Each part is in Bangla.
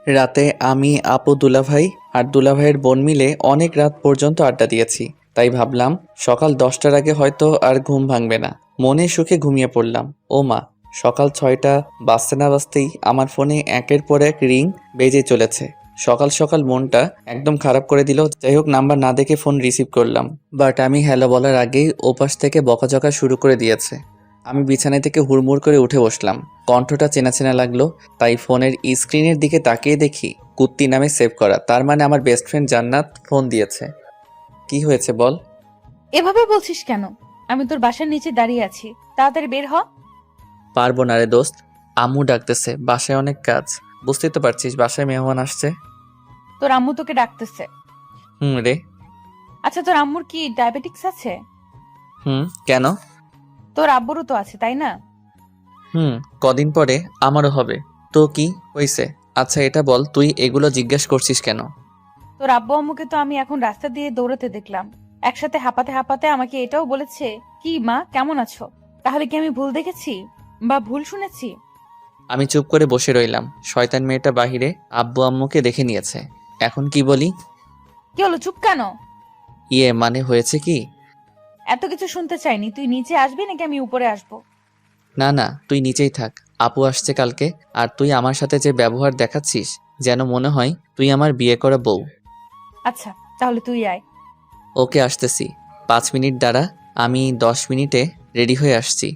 রাতে আমি, আপু, দুলাভাই আর দুলাভাইয়ের বোন মিলে অনেক রাত পর্যন্ত আড্ডা দিয়েছি। তাই ভাবলাম সকাল 10টার আগে হয়তো আর ঘুম ভাঙবে না। মনে সুখে ঘুমিয়ে পড়লাম। ও মা, সকাল 6টা বাজতে না বাজতেই আমার ফোনে একের পর এক রিং বেজে চলেছে। সকাল সকাল মনটা একদম খারাপ করে দিল। যাই হোক, নাম্বার না দেখে ফোন রিসিভ করলাম, বাট আমি হ্যালো বলার আগেই ওপাশ থেকে বকাঝকা শুরু করে দিয়েছে। আমি বিছানা থেকে হুড়মুড় করে উঠে বসলাম। কণ্ঠটা চেনা চেনা লাগলো, তাই ফোনের স্ক্রিনের দিকে তাকিয়ে দেখি কুত্তি নামে সেভ করা। তার মানে আমার বেস্ট ফ্রেন্ড জান্নাত ফোন দিয়েছে। কি হয়েছে বল? এভাবে বলছিস কেন? আমি তোর বাসার নিচে দাঁড়িয়ে আছি, তাড়াতাড়ি বের হ। পারবো না রে দোস্ত, আম্মু ডাকতেছে, বাসায় অনেক কাজ। বুঝতেই তো পারছিস, বাসায় মেহমান আসছে। তোর আম্মু তোকে ডাকতেছে। রে। আচ্ছা, তোর আম্মুর কি ডায়াবেটিক্স আছে? কেন? তোর আব্বুরও তো আছে, তাই না? হুম, কদিন পরে আমারও হবে। তো কি হইছে? আচ্ছা এটা বল, তুই এগুলো জিজ্ঞেস করছিস কেন? তোর আব্বু আম্মুকে তো আমি এখন রাস্তা দিয়ে দৌড়াতে দেখলাম, একসাথে হাঁপাতে হাঁপাতে আমাকে এটাও বলেছে, কি মা কেমন আছো? তাহলে কি আমি ভুল দেখেছি বা ভুল শুনেছি? আমি চুপ করে বসে রইলাম। শয়তান মেয়েটা বাহিরে আব্বু আম্মুকে দেখে নিয়েছে। এখন কি বলি? কি হলো, চুপ কেন? ইয়ে মানে হয়েছে কি? এত কিছু শুনতে চাইনি, তুই নিচে আসবি নাকি আমি উপরে আসবো? না না, তুই নিচেই থাক। আপু আসছে কালকে, আর তুই আমার সাথে যে ব্যবহার দেখাচ্ছিস, যেন মনে হয় তুই আমার বিয়ে করা বউ। আচ্ছা, তাহলে তুই আয়। ওকে, আসতেছি। 5 মিনিট দাঁড়া, আমি 10 মিনিটে রেডি হয়ে আসছি।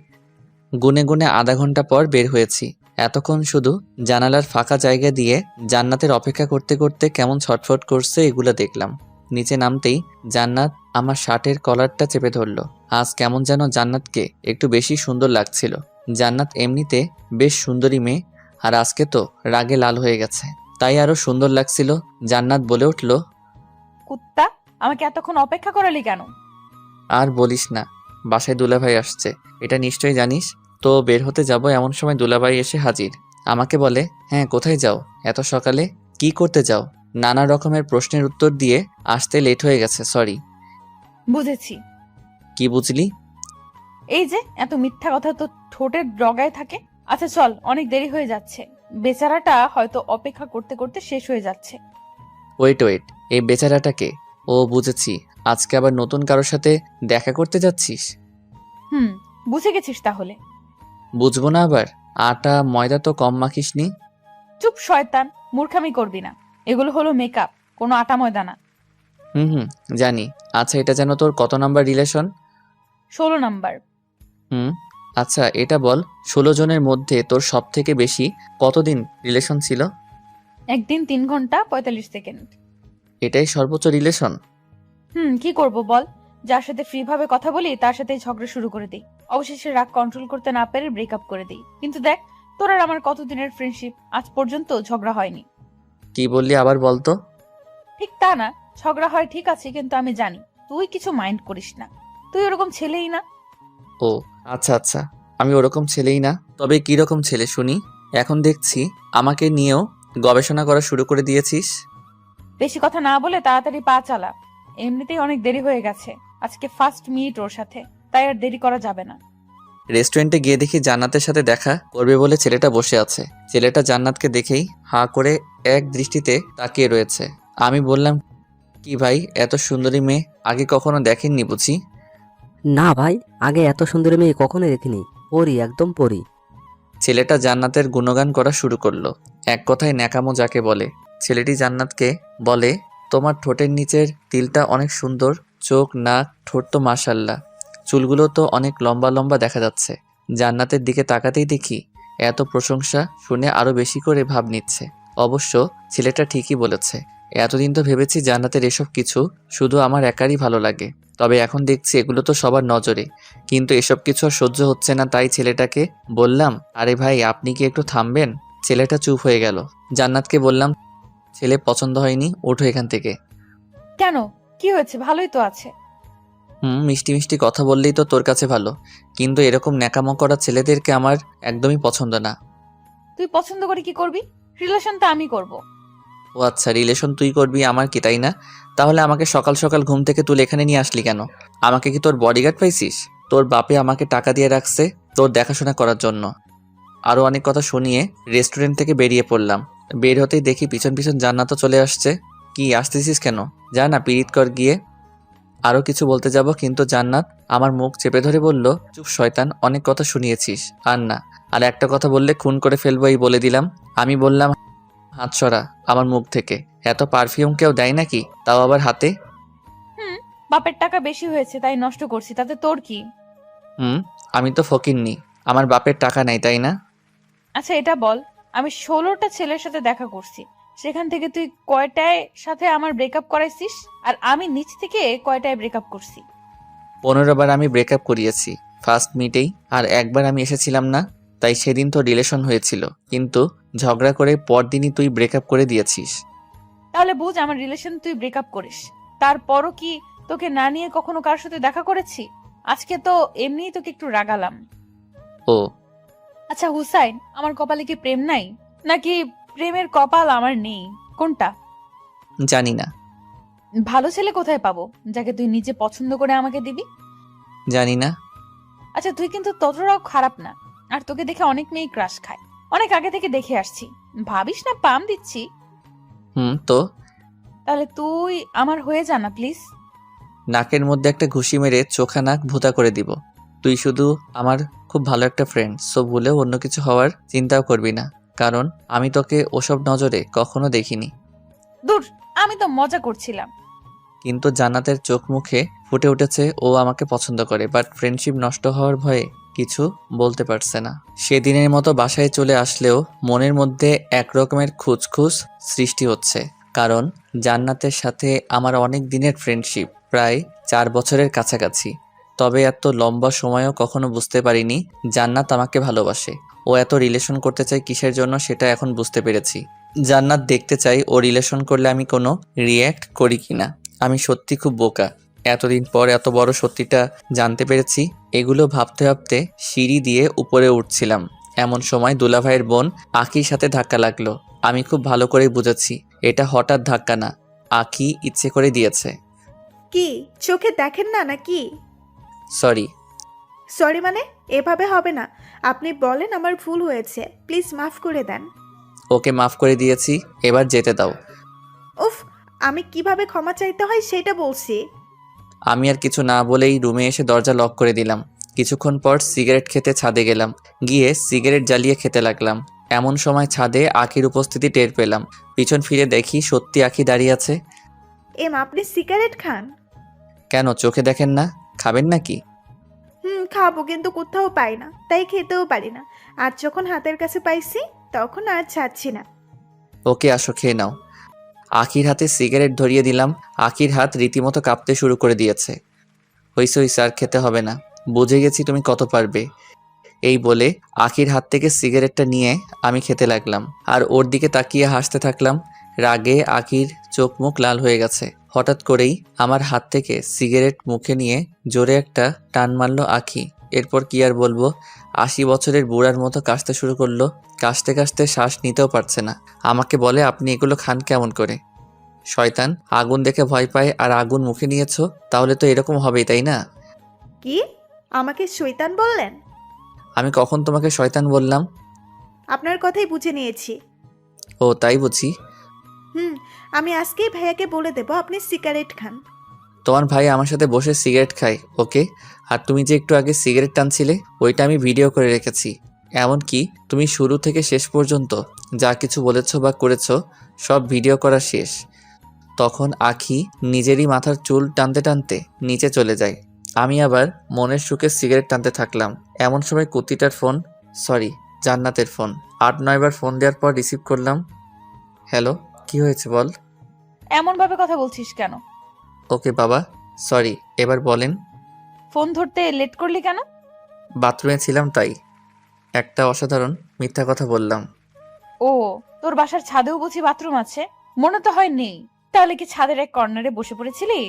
গুনে গুনে আধা ঘন্টা পর বের হয়েছি। এতক্ষণ শুধু জানালার ফাঁকা জায়গা দিয়ে জান্নাতের অপেক্ষা করতে করতে কেমন ছটফট করছে এগুলো দেখলাম। নিচে নামতেই জান্নাত আমার শার্টের কলারটা চেপে ধরলো। আজ কেমন যেন জান্নাতকে একটু বেশি সুন্দর লাগছিল। জান্নাত এমনিতে বেশ সুন্দরী মেয়ে, আর আজকে তো রাগে লাল হয়ে গেছে, তাই আরো সুন্দর লাগছিল। জান্নাত বলে উঠল, কুত্তা, আমাকে এতক্ষণ অপেক্ষা করালি কেন? আর বলিস না, বাসায় দুলাভাই আসছে, এটা নিশ্চয়ই জানিস। তো বের হতে যাব, এমন সময় দুলাভাই এসে হাজির। আমাকে বলে, হ্যাঁ কোথায় যাও এত সকালে? কি করতে যাও? নানা রকমের প্রশ্নের উত্তর দিয়ে আসতে লেট হয়ে গেছে, সরি। বুঝেছি। কি বুঝলি? এই যে এত মিথ্যা কথা তো ঠোঁটের ডগায় থাকে। আচ্ছা চল, অনেক দেরি হয়ে যাচ্ছে। বেচারাটা হয়তো অপেক্ষা করতে করতে শেষ হয়ে যাচ্ছে। ওয়েট ওয়েট, এই বেচারাটাকে? ও বুঝেছি, আজকে আবার নতুন কারোর সাথে দেখা করতে যাচ্ছিস। হুম, বুঝে গেছিস তাহলে। বুঝবো না আবার? আটা ময়দা তো কম মাখিসনি। চুপ শয়তান, মূর্খামি করবি না। এগুলো হলো মেকআপ, কোনো আটা ময়দা না। হুম, জানি। আচ্ছা এটা যেন তোর কত নাম্বার রিলেশন? 16 নাম্বার। হুম, আচ্ছা এটা বল, 16 জনের মধ্যে তোর সব থেকে বেশি কতদিন রিলেশন ছিল? একদিন 3 ঘন্টা 45 সেকেন্ড। এটাই সর্বোচ্চ রিলেশন? কি করব বল? যার সাথে ফ্রি ভাবে কথা বলি তার সাথে ঝগড়া শুরু করে দিই। অবশেষে রাগ কন্ট্রোল করতে না পেরে ব্রেকআপ করে দিই। কিন্তু দেখ, তোর আর আমার কতদিনের ফ্রেন্ডশিপ, আজ পর্যন্ত ঝগড়া হয়নি। কি বললি আবার বলতো? ঠিক তা না, ঝগড়া হয় ঠিক আছে, কিন্তু আমি জানি তুই কিছু মাইন্ড করিস না। তুই ওরকম ছেলেই না। ও আচ্ছা আচ্ছা, আমি ওরকম ছেলেই না, তবে কি রকম ছেলে শুনি? এখন দেখছি আমাকে নিয়েও গবেষণা করা শুরু করে দিয়েছিস। বেশি কথা না বলে তাড়াতাড়ি পা চালা। এমনিতেই অনেক দেরি হয়ে গেছে, আজকে ফার্স্ট মিট ওর সাথে, তাই আর দেরি করা যাবে না। রেস্টুরেন্টে গিয়ে দেখি জান্নাতের সাথে দেখা করবে বলে ছেলেটা বসে আছে। ছেলেটা জান্নাতকে দেখেই হাঁ করে এক দৃষ্টিতে তাকিয়ে রয়েছে। আমি বললাম, কি ভাই, এত সুন্দরী মেয়ে আগে কখনো দেখেননি বুঝি? না ভাই, আগে এত সুন্দরী মেয়ে কখনো দেখিনি। পরি, একদম পরি। ছেলেটা জান্নাতের গুণগান করা শুরু করলো। এক কথায় ন্যাকামো যাকে বলে। ছেলেটি জান্নাতকে বলে, তোমার ঠোঁটের নিচের তিলটা অনেক সুন্দর, চোখ নাক ঠোঁট তো মাশাল্লাহ, চুলগুলো তো অনেক লম্বা লম্বা দেখা যাচ্ছে। জান্নাতের দিকে তাকাতেই দেখি এত প্রশংসা শুনে আরো বেশি করে ভাব নিচ্ছে। অবশ্য ছেলেটা ঠিকই বলেছে। এতদিন তো ভেবেছি জান্নাতের এসব কিছু শুধু আমার একারই ভালো লাগে, তবে এখন দেখছি এগুলো তো সবার নজরে। কিন্তু এসব কিছু আর সহ্য হচ্ছে না, তাই ছেলেটাকে বললাম, আরে ভাই আপনি কি একটু থামবেন? ছেলেটা চুপ হয়ে গেল। জান্নাতকে বললাম, ছেলে পছন্দ হয়নি, ওঠো এখান থেকে। কেন, কি হয়েছে? ভালোই তো আছে। মিষ্টি মিষ্টি কথা বললেই তো তোর কাছে ভালো, কিন্তু এরকম ন্যাকামো করা ছেলেদেরকে আমার একদমই পছন্দ না। তুই পছন্দ করে কি করবি? রিলেশন তো আমি করব। ও আচ্ছা, রিলেশন তুই করবি, আমার কি তাই না? তাহলে আমাকে সকাল সকাল ঘুম থেকে তুলে এখানে নিয়ে আসলি কেন? আমাকে কি তোর বডিগার্ড পাইছিস? তোর বাপে আমাকে টাকা দিয়ে রাখছে তোর দেখাশোনা করার জন্য। আরও অনেক কথা শুনিয়ে রেস্টুরেন্ট থেকে বেরিয়ে পড়লাম। বের হতেই দেখি পিছন পিছন জান্নাতও চলে আসছে। কি আসতেছিস কেন? যা না পিরিত কর গিয়ে। আরও কিছু বলতে যাব কিন্তু জান্নাত আমার মুখ চেপে ধরে বলল, চুপ শয়তান, অনেক কথা শুনিয়েছিস, আর না, আর একটা কথা বললে খুন করে ফেলবো এই বলে দিলাম। আমি বললাম, হাত সরা আমার মুখ থেকে। এত পারফিউম কেউ দেয় নাকি, তাও আবার হাতে? হুম, বাপের টাকা বেশি হয়েছে তাই নষ্ট করছি, তাতে তোর কি? হুম, আমি তো ফকিন্নি, আমার বাপের টাকা নেই তাই না? আচ্ছা এটা বল, আমি 16টা ছেলের সাথে দেখা করছি, সেখান থেকে তুই কয়টায় সাথে আমার ব্রেকআপ করাইছিস? আর আমি নিচ থেকে কয়টায় ব্রেকআপ করছি? 15 বার আমি ব্রেকআপ করিয়েছি ফার্স্ট মিটেই, আর একবার আমি এসেছিলাম না, তাই সেদিন তো রিলেশন হয়েছিল, কিন্তু ঝগড়া করে পরদিনই তুই ব্রেকআপ করে দিয়েছিস। তাহলে বুঝ আমার রিলেশন তুই ব্রেকআপ করিস, তারপরও কি তোকে না নিয়ে কখনো কার সাথে দেখা করেছি? আজকে তো এমনিই তোকে একটু রাগালাম। ও, আচ্ছা হুসাইন, আমার কপালে কি প্রেম নাই, নাকি প্রেমের কপাল আমার নেই, কোনটা? জানি না। ভালো ছেলে কোথায় পাবো যাকে তুই নিজে পছন্দ করে আমাকে দিবি? জানি না। আচ্ছা তুই কিন্তু ততটাও খারাপ না, আর তোকে দেখে অনেক মেয়ে ক্রাশ খায়, অনেক আগে থেকে দেখে আসছি, ভাবিস না পাম দিচ্ছি। তো তাহলে তুই আমার হয়ে যা না প্লিজ। নাকের মধ্যে একটা ঘুষি মেরে চোখা নাক ভুতা করে দিব। তুই শুধু আমার খুব ভালো একটা ফ্রেন্ড, সো ভুলেও অন্য কিছু হওয়ার চিন্তাও করবি না, কারণ আমি তোকে ওসব নজরে কখনো দেখিনি। দূর, আমি তো মজা করছিলাম। কিন্তু জান্নাতের চোখ মুখে ফুটে উঠেছে ও আমাকে পছন্দ করে, বাট ফ্রেন্ডশিপ নষ্ট হওয়ার ভয়ে কিছু বলতে পারছে না। সেদিনের মতো বাসায় চলে আসলেও মনের মধ্যে একরকমের খুঁতখুঁত সৃষ্টি হচ্ছে, কারণ জান্নাতের সাথে আমার অনেক দিনের ফ্রেন্ডশিপ, প্রায় 4 বছরের কাছাকাছি। তবে এত লম্বা সময়ও কখনো বুঝতে পারিনি জান্নাত আমাকে ভালোবাসে। ও এত রিলেশন করতে চায় কিসের জন্য সেটা এখন বুঝতে পেরেছি। জান্নাত দেখতে চাই ও রিলেশন করলে আমি কোনো রিয়্যাক্ট করি কিনা। আমি সত্যি খুব বোকা, এতদিন পর এত বড় সত্যিটা জানতে পেরেছি। এগুলো ভাবতে ভাবতে সিঁড়ি দিয়ে উপরে উঠছিলাম, এমন সময় দুলাভাইয়ের বোন আখির সাথে ধাক্কা লাগলো। আমি খুব ভালো করেই বুঝেছি এটা হঠাৎ ধাক্কা না, আখি ইচ্ছে করে দিয়েছে। কি চোখে দেখেন না নাকি? সরি। সরি মানে? এভাবে হবে না। আপনি বলেন আমার ভুল হয়েছে, প্লিজ মাফ করে দেন। ওকে মাফ করে দিয়েছি, এবার যেতে দাও। উফ, আমি কিভাবে ক্ষমা চাইতে হয় সেটা বলছি। আমি আর কিছু না বলেই রুমে এসে দরজা লক করে দিলাম। কিছুক্ষণ পর সিগারেট খেতে ছাদে গেলাম, গিয়ে সিগারেট জ্বালিয়ে খেতে লাগলাম। এমন সময় ছাদে আখির উপস্থিতি টের পেলাম। পিছন ফিরে দেখি সত্যি আখি দাঁড়িয়ে আছে। আপনি সিগারেট খান? কেন, চোখে দেখেন না? খাবেন নাকি? খাবো, কিন্তু কোথাও পাই না, তাই খেতেও পারি না। আজ যখন হাতের কাছে পাইছি তখন আর ছাড়ছি না। ওকে আসো, খেয়ে নাও। আখির হাতে সিগারেট ধরিয়ে দিলাম। আখির হাত রীতিমতো কাঁপতে শুরু করে দিয়েছে। হইছে হইছে, আর খেতে হবে না, বুঝে গেছি তুমি কত পারবে। এই বলে আখির হাত থেকে সিগারেটটা নিয়ে আমি খেতে লাগলাম, আর ওর দিকে তাকিয়ে হাসতে থাকলাম। রাগে আখির চোখ মুখ লাল হয়ে গেছে। হঠাৎ করেই আমার হাত থেকে সিগারেট মুখে নিয়ে জোরে একটা টান মারলো আখি। এরপর কি আর বলবো, 80 বছরের বুড়ার মতো কাশতে শুরু করলো। কাশতে কাশতে শ্বাস নিতেও পারছে না। আমাকে বলে, আপনি এগুলো খান কেমন করে? শয়তান, আগুন দেখে ভয় পায় আর আগুন মুখে নিয়েছো, তাহলে তো এরকম হবেই তাই না? কি? আমাকে শয়তান বললেন? আমি কখন তোমাকে শয়তান বললাম? আপনার কথাই বুঝে নিয়েছি। ও তাই বুঝি। আমি আজকেই ভাইয়াকে বলে দেব আপনি সিগারেট খান। তোমার ভাই আমার সাথে বসে সিগারেট খায়, ওকে? আর তুমি যে একটু আগে সিগারেট টানছিলে ওইটা আমি ভিডিও করে রেখেছি। এমনকি তুমি শুরু থেকে শেষ পর্যন্ত যা কিছু বলেছো বা করেছো সব ভিডিও করা শেষ। তখন আখি নিজেরই মাথার চুল টানতে টানতে নিচে চলে যায়। আমি আবার মনের সুখে সিগারেট টানতে থাকলাম। এমন সময় কুতিটার ফোন, সরি জান্নাতের ফোন। 8-9 বার ফোন দেওয়ার পর রিসিভ করলাম। হ্যালো, কি হয়েছে বল? এমন ভাবে কথা বলছিস কেন? ওকে বাবা, সরি, এবার বলেন। ফোন ধরতে লেট করলি কেন? বাথরুমে ছিলাম তাই। একটা অসাধারণ মিথ্যা কথা বললাম। ও, তোর বাসার ছাদেও বুঝি বাথরুম আছে? মনে তো হয় নেই। তাহলে কি ছাদের এক কর্নারে বসে পড়েছিলি?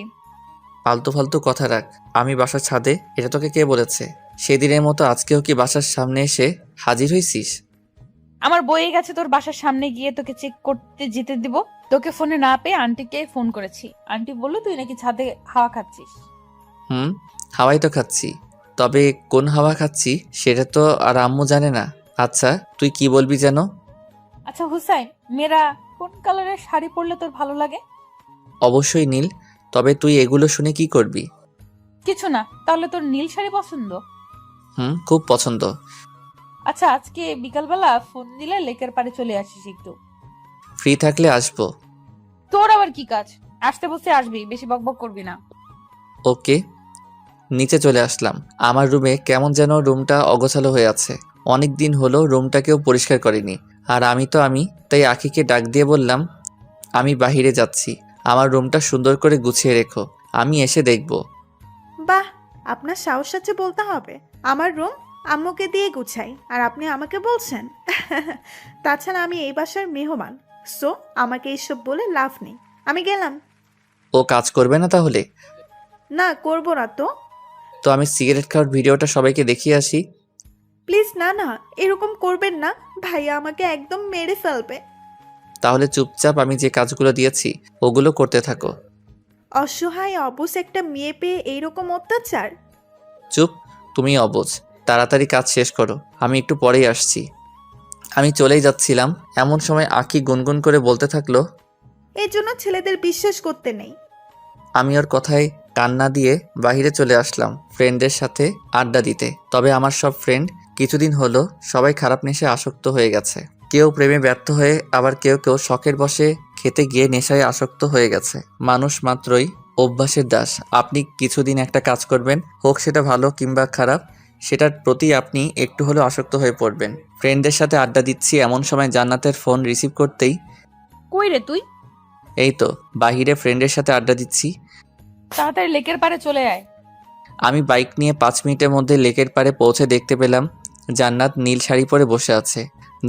ফালতু ফালতু কথা রাখ। আমি বাসার ছাদে, এটা তোকে কে বলেছে? সেদিনের মতো আজকেও কি বাসার সামনে এসে হাজির হইছিস? আমার বইয়ে গেছে তোর বাসার সামনে গিয়ে তোকে চেক করতে যেতে দিব। তোকে ফোনে না পেয়ে আন্টিকে ফোন করেছি, আন্টি বললো তুই নাকি ছাদে হাওয়া খাচ্ছিস। হাওয়াই তো খাচ্ছি, তবে কোন হাওয়া খাচ্ছি সেটা তো আর আম্মু জানে না। আচ্ছা তুই কি বলবি যেন? আচ্ছা হুসাইন, মেয়েরা কোন কালারের শাড়ি পরলে তোর ভালো লাগে? অবশ্যই নীল। তবে তুই এগুলো শুনে কি করবি? কিছু না, তাহলে তোর নীল শাড়ি পছন্দ? খুব পছন্দ। আচ্ছা, আজকে বিকালবেলা ফোন দিলে লেকের পাড়ে চলে আসিস একটু। ফ্রি থাকলে আসবো। তোর আবার কি কাজ? আসতে বসে আসবি, বেশি বকবক করবি না। ওকে। নিচে চলে আসলাম। আমার রুমে কেমন যেন রুমটা অগোছালো হয়ে আছে। অনেক দিন হলো রুমটাকেও পরিষ্কার করিনি। আর আমি তাই আখিকে ডাক দিয়ে বললাম, আমি বাহিরে যাচ্ছি, আমার রুমটা সুন্দর করে গুছিয়ে রেখো, আমি এসে দেখব। বাহ, আপনার সাহস আছে বলতে হবে। আমার রুম আম্মুকে দিয়ে গুছাই আর আপনি আমাকে বলছেন? তাছাড়া আমি এই বাসার মেহমান, সো আমাকে এইসব বলে লাভ নেই। আমি গেলাম। ও কাজ করবে না তাহলে? না, করব না তো। তো আমি সিগারেট খাওয়ার ভিডিওটা সবাইকে দেখিয়ে আসি। প্লিজ না না, এরকম করবেন না। ভাইয়া আমাকে একদম মেরে ফেলবে। তাহলে চুপচাপ আমি যে কাজগুলো দিয়েছি ওগুলো করতে থাকো। অসহায় অবশ একটা মেয়ে পেয়ে এইরকম অত্যাচার? চুপ, তুমি অবুঝ। তাড়াতাড়ি কাজ শেষ করো, আমি একটু পরেই আসছি। আমি চলেই যাচ্ছিলাম, এমন সময় আঁকি গুনগুন করে বলতে থাকলো। এই জন্য ছেলেদের বিশ্বাস করতে নেই। আমি ওর কথায় কান না দিয়ে বাইরে চলে আসলাম ফ্রেন্ডদের সাথে আড্ডা দিতে। তবে আমার সব ফ্রেন্ড কিছুদিন হলো সবাই খারাপ নেশায় আসক্ত হয়ে গেছে। কেউ প্রেমে ব্যর্থ হয়ে, আবার কেউ কেউ শখের বশে খেতে গিয়ে নেশায় আসক্ত হয়ে গেছে। মানুষ মাত্রই অভ্যাসের দাস। আপনি কিছুদিন একটা কাজ করবেন, হোক সেটা ভালো কিংবা খারাপ, সেটার প্রতি আপনি একটু হলেও আসক্ত হয়ে পড়বেন। ফ্রেন্ডদের সাথে আড্ডা দিচ্ছি, এমন সময় জান্নাতের ফোন রিসিভ করতেই, কই রে তুই? এই তো বাহিরে ফ্রেন্ডের সাথে আড্ডা দিচ্ছি। তাড়াতাড়ি লেকের পাড়ে চলে আয়। আমি বাইক নিয়ে 5 মিনিটের মধ্যে লেকের পাড়ে পৌঁছে দেখতে পেলাম জান্নাত নীল শাড়ি পরে বসে আছে।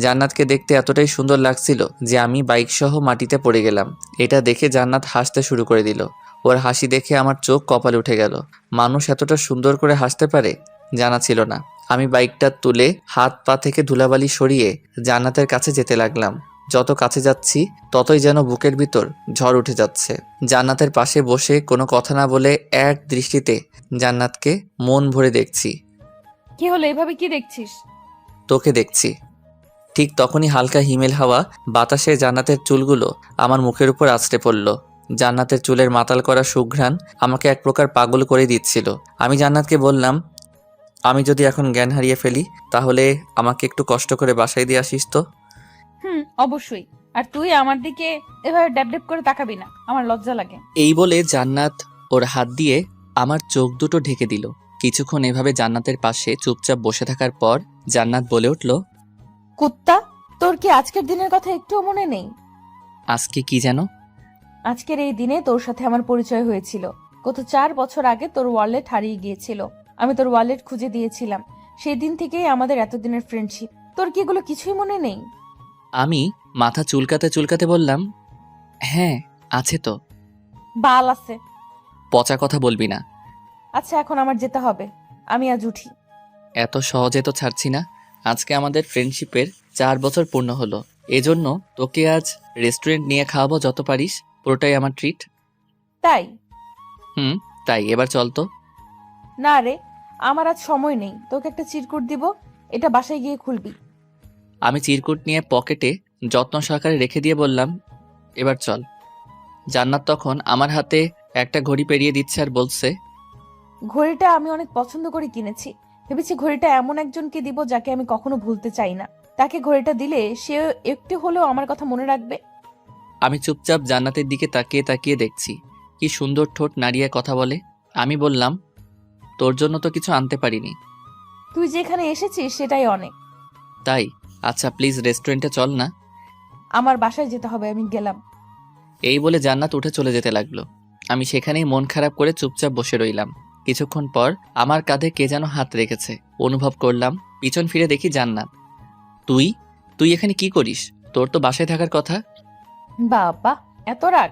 জান্নাতকে দেখতে এতটাই সুন্দর লাগছিল যে আমি বাইক সহ মাটিতে পড়ে গেলাম। এটা দেখে জান্নাত হাসতে শুরু করে দিল। ওর হাসি দেখে আমার চোখ কপালে উঠে গেল। মানুষ এতটা সুন্দর করে হাসতে পারে জানা ছিল না। আমি বাইকটা তুলে হাত পা থেকে ধুলাবালি সরিয়ে জান্নাতের কাছে যেতে লাগলাম। যত কাছে যাচ্ছি ততই যেন বুকের ভিতর ঝড় উঠে যাচ্ছে। জান্নাতের পাশে বসে কোনো কথা না বলে এক দৃষ্টিতে জান্নাতকে মন ভরে দেখছি। কি হলো, এভাবে কি দেখছিস? তোকে দেখছি। ঠিক তখনই হালকা হিমেল হাওয়া বাতাসে জান্নাতের চুলগুলো আমার মুখের উপর আছড়ে পড়ল। জান্নাতের চুলের মাতাল করা সুঘ্রাণ আমাকে এক প্রকার পাগল করে দিচ্ছিল। আমি জান্নাতকে বললাম, আমি যদি এখন জ্ঞান হারিয়ে ফেলি তাহলে আমাকে একটু কষ্ট করে বাসায় দিয়ে আসিস তো। অবশ্যই। আর তুই আমার দিকে এভাবে ড্যাব ড্যাব করে তাকাবি না, আমার লজ্জা লাগে। এই বলে জান্নাত ওর হাত দিয়ে আমার চোখ দুটো ঢেকে দিল। কিছুক্ষণ এভাবে জান্নাতের পাশে চুপচাপ বসে থাকার পর জান্নাত বলে উঠল, কুত্তা, তোর কি আজকের দিনের কথা একটুও মনে নেই? আজকে কি যেন? আজকের এই দিনে তোর সাথে আমার পরিচয় হয়েছিল। গত 4 বছর আগে তোর ওয়ালেট হারিয়ে গিয়েছিল, আমি তোর ওয়ালেট খুঁজে দিয়েছিলাম। সেই দিন থেকেই আমাদের এতদিনের ফ্রেন্ডশিপ। তোর কি এগুলো কিছুই মনে নেই? আমি মাথা চুলকাতে চুলকাতে বললাম, হ্যাঁ আছে তো। বাল আছে। পচা কথা বলবি না। আচ্ছা, এখন আমার যেতে হবে, আমি আজ উঠি। এত সহজে তো ছাড়ছি না। আজকে আমাদের ফ্রেন্ডশিপের 4 বছর পূর্ণ হলো। এজন্য তোকে আজ রেস্টুরেন্ট নিয়ে খাওয়াবো, যত পারিস, পুরোটাই আমার ট্রিট। তাই? তাই এবার চল তো। না রে, আমার আজ সময় নেই। তোকে একটা চিরকুট দিব, এটা বাসায় গিয়ে খুলবি। আমি চিরকুট নিয়ে পকেটে যত্ন সহকারে রেখে দিয়ে বললাম, এবার চল। জান্নাত তখন আমার হাতে একটা ঘড়ি পেরিয়ে দিচ্ছে আর বলছে, ঘড়িটা আমি অনেক পছন্দ করে কিনেছি। ভেবেছি ঘড়িটা এমন একজনকে দিব যাকে আমি কখনো ভুলতে চাই না। তাকে ঘড়িটা দিলে সে একটু হলেও আমার কথা মনে রাখবে। আমি চুপচাপ জান্নাতের দিকে তাকিয়ে তাকিয়ে দেখছি কি সুন্দর ঠোঁট নাড়িয়ে কথা বলে। আমি বললাম, তোর জন্য তো কিছু আনতে পারিনি। তুই যেখানে এসেছিস সেটাই অনেক। তাই? আচ্ছা প্লিজ রেস্টুরেন্টে চল না। আমার বাসায় যেতে হবে, আমি গেলাম। এই বলে জান্নাত উঠে চলে যেতে লাগলো। আমি সেখানেই মন খারাপ করে চুপচাপ বসে রইলাম। কিছুক্ষণ পর আমার কাঁধে কে যেন হাত রেখেছে অনুভব করলাম। পিছন ফিরে দেখি জান্নাত। তুই তুই এখানে কি করিস? তোর তো বাসায় থাকার কথা। বাবা, এত রাগ?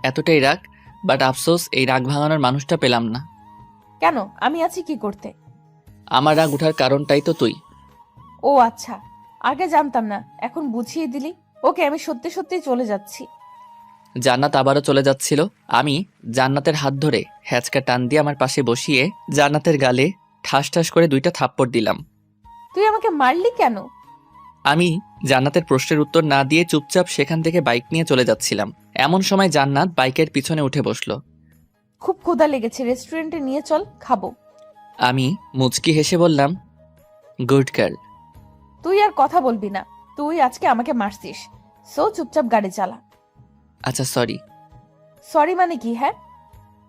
এতটাই রাগ, বাট আফসোস এই রাগ ভাঙানোর মানুষটা পেলাম না। কেন, আমি আছি কি করতে? আমার রাগ উঠার কারণটাই তো তুই। ও আচ্ছা, আগে জানতাম না, এখন বুঝিয়ে দিলি। ওকে, আমি সত্যি সত্যি চলে যাচ্ছি। জান্নাত আবারও চলে যাচ্ছিল। আমি জান্নাতের হাত ধরে হ্যাচকা টান দিয়ে আমার পাশে বসিয়ে জান্নাতের গালে ঠাস ঠাস করে 2টা থাপ্পড় দিলাম। তুই আমাকে মারলি কেন? আমি জান্নাতের প্রশ্নের উত্তর না দিয়ে চুপচাপ সেখান থেকে বাইক নিয়ে চলে যাচ্ছিলাম। এমন সময় জান্নাত বাইকের পিছনে উঠে বসলো। খুব ক্ষুধা লেগেছে, রেস্টুরেন্টে নিয়ে চল, খাবো। আমি মুচকি হেসে বললাম, গুড গার্ল। তুই আর কথা বলবি না, তুই আজকে আমাকে মারছিস। সো চুপচাপ গাড়ি চালা। আচ্ছা সরি। সরি মানে কি? হ্যাঁ,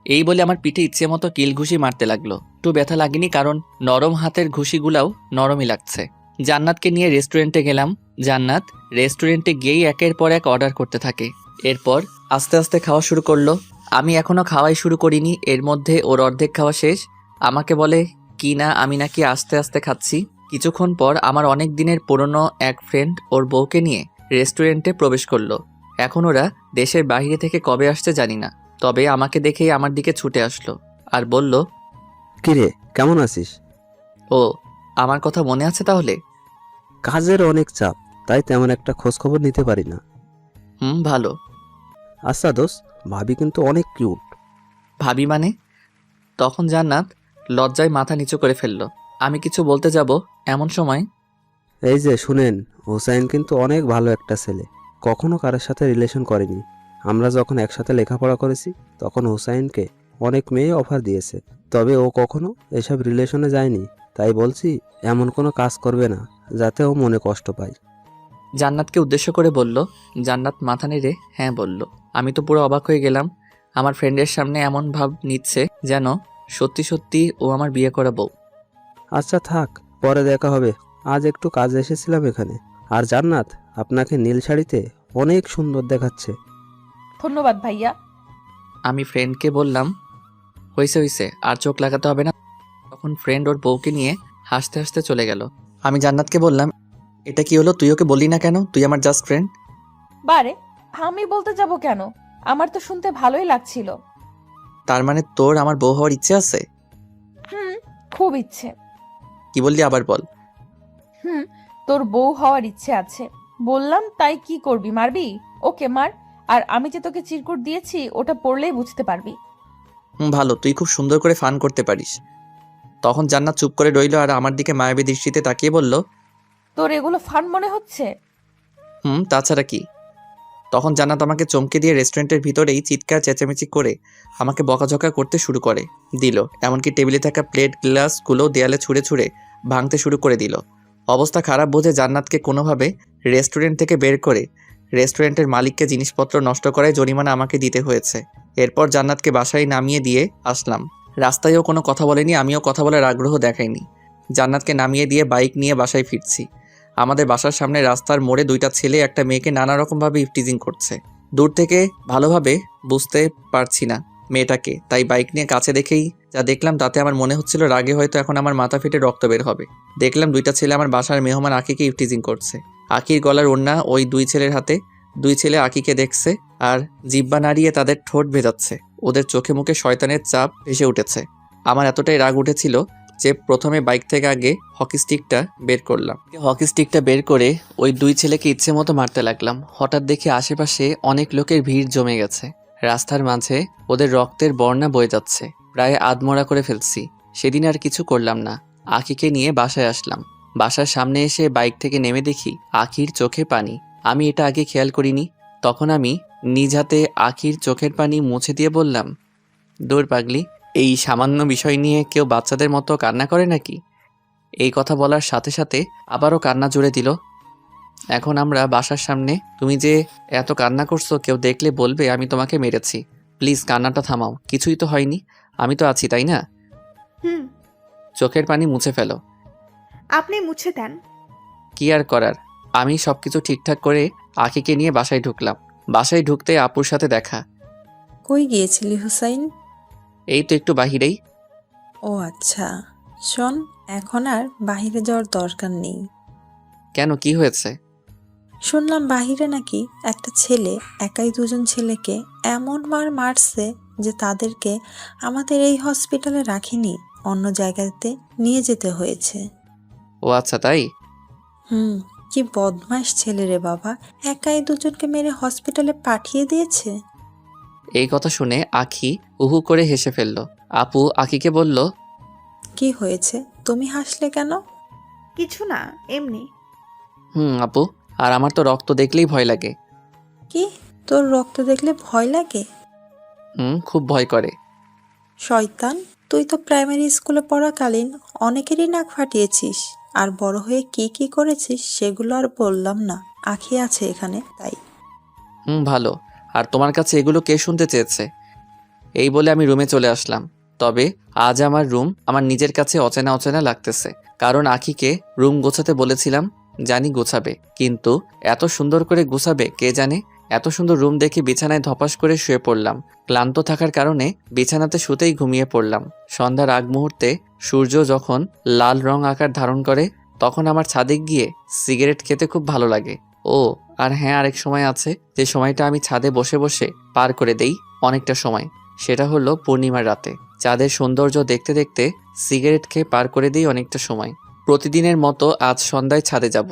এই বলে আমার পিঠে ইচ্ছে মতো কিল ঘুষি মারতে লাগলো। একটু ব্যথা লাগেনি, কারণ নরম হাতের ঘুষিগুলাও নরমই লাগছে। জান্নাতকে নিয়ে রেস্টুরেন্টে গেলাম। জান্নাত রেস্টুরেন্টে গিয়েই একের পর এক অর্ডার করতে থাকে। এরপর আস্তে আস্তে খাওয়া শুরু করলো। আমি এখনো খাওয়াই শুরু করিনি, এর মধ্যে ওর অর্ধেক খাওয়া শেষ। আমাকে বলে কি না আমি নাকি আস্তে আস্তে খাচ্ছি। কিছুক্ষণ পর আমার অনেক দিনের পুরনো এক ফ্রেন্ড ওর বউকে নিয়ে রেস্টুরেন্টে প্রবেশ করলো। এখন ওরা দেশের বাইরে থেকে কবে আসছে জানি না, তবে আমাকে দেখেই আমার দিকে ছুটে আসলো আর বলল, কিরে, কেমন আছিস? ও আমার কথা মনে আছে তাহলে? কাজের অনেক চাপ, তাই তেমন একটা খোঁজ খবর নিতে পারি না। ভালো। আচ্ছা দোস্ত, ভাবি কিন্তু অনেক কিউট। ভাবি মানে? তখন জান্নাত লজ্জায় মাথা নিচু করে ফেললো। আমি কিছু বলতে যাব এমন সময়, এই যে শুনেন, হুসাইন কিন্তু অনেক ভালো একটা ছেলে, কখনো কারোর সাথে রিলেশন করেনি। আমরা যখন একসাথে লেখাপড়া করেছি তখন হুসাইনকে অনেক মেয়ে অফার দিয়েছে, তবে ও কখনো এসব রিলেশনে যায়নি। তাই বলছি, এমন কোনো কাজ করবে না যাতে ও মনে কষ্ট পায়। জান্নাতকে উদ্দেশ্য করে বলল। জান্নাত মাথা নেড়ে হ্যাঁ বলল। আমি তো পুরো অবাক হয়ে গেলাম। আমার ফ্রেন্ডের সামনে এমন ভাব নিচ্ছে যেন সত্যি সত্যি ও আমার বিয়ে করা বউ। আচ্ছা থাক, পরে দেখা হবে, আজ একটু কাজে এসেছিলাম এখানে। আর জান্নাত, আপনাকে নীল শাড়িতে অনেক সুন্দর দেখাচ্ছে। ধন্যবাদ ভাইয়া। আমি ফ্রেন্ডকে বললাম, হয়েছে হয়েছে, আর চোখ লাগাতে হবে না। তখন ফ্রেন্ড ওর বউকে নিয়ে হাসতে হাসতে চলে গেল। আমি জান্নাতকে বললাম, এটা কি হলো? তুই ওকে বললি না কেন? তুই আমার জাস্ট ফ্রেন্ড। বারে, আমি বলতে যাব কেন? আমার তো শুনতে ভালোই লাগছিল। তার মানে তোর আমার বউ হওয়ার ইচ্ছে আছে? হুম, খুব ইচ্ছে। কি বললি আবার বল। হুম, তোর বউ হওয়ার ইচ্ছে আছে বললাম, তাই কি করবি, মারবি? ওকে মার। আর আমি যে তোকে চিরকুট দিয়েছি ওটা পড়লেই বুঝতে পারবি। ভালো, তুই খুব সুন্দর করে ফান করতে পারিস। তখন জান্নাত চুপ করে রইল আর আমার দিকে মায়াবী দৃষ্টিতে তাকিয়ে বলল, তোর এগুলো ফান মনে হচ্ছে? তাছাড়া কি। তখন জান্নাত আমাকে চমকে দিয়ে রেস্টুরেন্টের ভিতরেই চিৎকার চেঁচামেচি করে আমাকে বকাঝকা করতে শুরু করে দিল। এমনকি টেবিলে থাকা প্লেট গ্লাসগুলো দেয়ালে ছুঁড়ে ছুঁড়ে ভাঙতে শুরু করে দিল। অবস্থা খারাপ বুঝে জান্নাতকে কোনোভাবে রেস্টুরেন্ট থেকে বের করে রেস্টুরেন্টের মালিককে জিনিসপত্র নষ্ট করায় জরিমানা আমাকে দিতে হয়েছে। এরপর জান্নাতকে বাসায় নামিয়ে দিয়ে আসলাম। রাস্তায়ও কোনো কথা বলেনি, আমিও কথা বলার আগ্রহ দেখাইনি। জান্নাতকে নামিয়ে দিয়ে বাইক নিয়ে বাসায় ফিরছি। আমাদের বাসার সামনে রাস্তার মোড়ে দুইটা ছেলে একটা মেয়েকে নানা রকমভাবে ইফটিজিং করছে। দূর থেকে ভালোভাবে বুঝতে পারছি না মেয়েটাকে, তাই বাইক নিয়ে কাছে দেখেই যা দেখলাম তাতে আমার মনে হচ্ছিল রাগে হয়তো এখন আমার মাথা ফেটে রক্ত বের হবে। দেখলাম দুইটা ছেলে আমার বাসার মেহমান আকিকে ইফটিজিং করছে। আকির গলার ওড়না ওই দুই ছেলের হাতে। দুই ছেলে আকিকে দেখছে আর জিব্বা নাড়িয়ে তাদের ঠোঁট ভেজাচ্ছে। ওদের চোখে মুখে শয়তানের চাপ ভেসে উঠেছে। আমার এতটাই রাগ উঠেছিল যে প্রথমে বাইক থেকে আগে হকি স্টিকটা বের করলাম। হকি স্টিকটা বের করে ওই দুই ছেলেকে ইচ্ছে মতো মারতে লাগলাম। হঠাৎ দেখি আশেপাশে অনেক লোকের ভিড় জমে গেছে। রাস্তার মাঝে ওদের রক্তের বন্যা বয়ে যাচ্ছে। প্রায় আধমরা করে ফেলছি। সেদিন আর কিছু করলাম না। আখিকে নিয়ে বাসায় আসলাম। বাসার সামনে এসে বাইক থেকে নেমে দেখি আখির চোখে পানি। আমি এটা আগে খেয়াল করিনি। তখন আমি নিজ হাতে আখির চোখের পানি মুছে দিয়ে বললাম, দূর পাগলি, এই সামান্য বিষয় নিয়ে কেউ বাচ্চাদের মতো কান্না করে নাকি? এই কথা বলার সাথে সাথে আবারও কান্না জুড়ে দিল। এখন আমরা বাসার সামনে, তুমি যে এত কান্না করছো কেউ দেখলে বলবে আমি তোমাকে মেরেছি। প্লিজ কান্নাটা থামাও, কিছুই তো হয়নি, আমি তো আছি, তাই না? হুম, চোখের পানি মুছে ফেলো। আপনি মুছে দেন। কি আর করার। আমি সবকিছু ঠিকঠাক করে আখিকে নিয়ে বাসায় ঢুকলাম। বাসায় ঢুকতে আপুর সাথে দেখা। কই গিয়েছিলি হুসাইন? এই তো একটু বাহিরেই। ও আচ্ছা, শোন, এখন আর বাহিরে যাওয়ার দরকার নেই। কেন, কি হয়েছে? শুনলাম বাহিরে নাকি একটা ছেলে একাই দুজন ছেলেকে এমন মারছে যে তাদেরকে আমাদের এই হসপিটালে রাখিনি, অন্য জায়গাতে নিয়ে যেতে হয়েছে। ও আচ্ছা, তাই? কি বদমাইশ ছেলে রে বাবা, একাই দুজনকে মেরে হসপিটালে পাঠিয়ে দিয়েছে। এই কথা শুনে আখি উহু করে হেসে ফেলল। আপু আখিকে বলল, কি হয়েছে, তুমি হাসলে কেন? কিছু না, এমনি। আপু। আর আমার তো রক্ত দেখলেই ভয় লাগে। কি, তোর রক্ত দেখলে ভয় লাগে? খুব ভয় করে। শয়তান, তুই তো প্রাইমারি স্কুলে পড়াকালীন অনেকেরই নাক ফাটিয়েছিস, আর বড় হয়ে কি কি করেছিস সেগুলো আর বললাম না, আঁখি আছে এখানে তাই। ভালো। আর তোমার কাছে এগুলো কে শুনতে চেয়েছে? এই বলে আমি রুমে চলে আসলাম। তবে আজ আমার রুম আমার নিজের কাছে অচেনা অচেনা লাগতেছে। কারণ আখিকে রুম গোছাতে বলেছিলাম, জানি গোছাবে, কিন্তু এত সুন্দর করে গোছাবে কে জানে। এত সুন্দর রুম দেখে বিছানায় ধপাস করে শুয়ে পড়লাম। ক্লান্ত থাকার কারণে বিছানাতে শুতেই ঘুমিয়ে পড়লাম। সন্ধ্যার আগ মুহূর্তে সূর্য যখন লাল রং আকার ধারণ করে, তখন আমার ছাদে গিয়ে সিগারেট খেতে খুব ভালো লাগে। ও আর হ্যাঁ, আরেক সময় আছে যে সময়টা আমি ছাদে বসে বসে পার করে দেই অনেকটা সময়। সেটা হলো পূর্ণিমার রাতে চাঁদের সৌন্দর্য দেখতে দেখতে সিগারেট খেয়ে পার করে দিই অনেকটা সময়। প্রতিদিনের মতো আজ সন্ধ্যায় ছাদে যাব।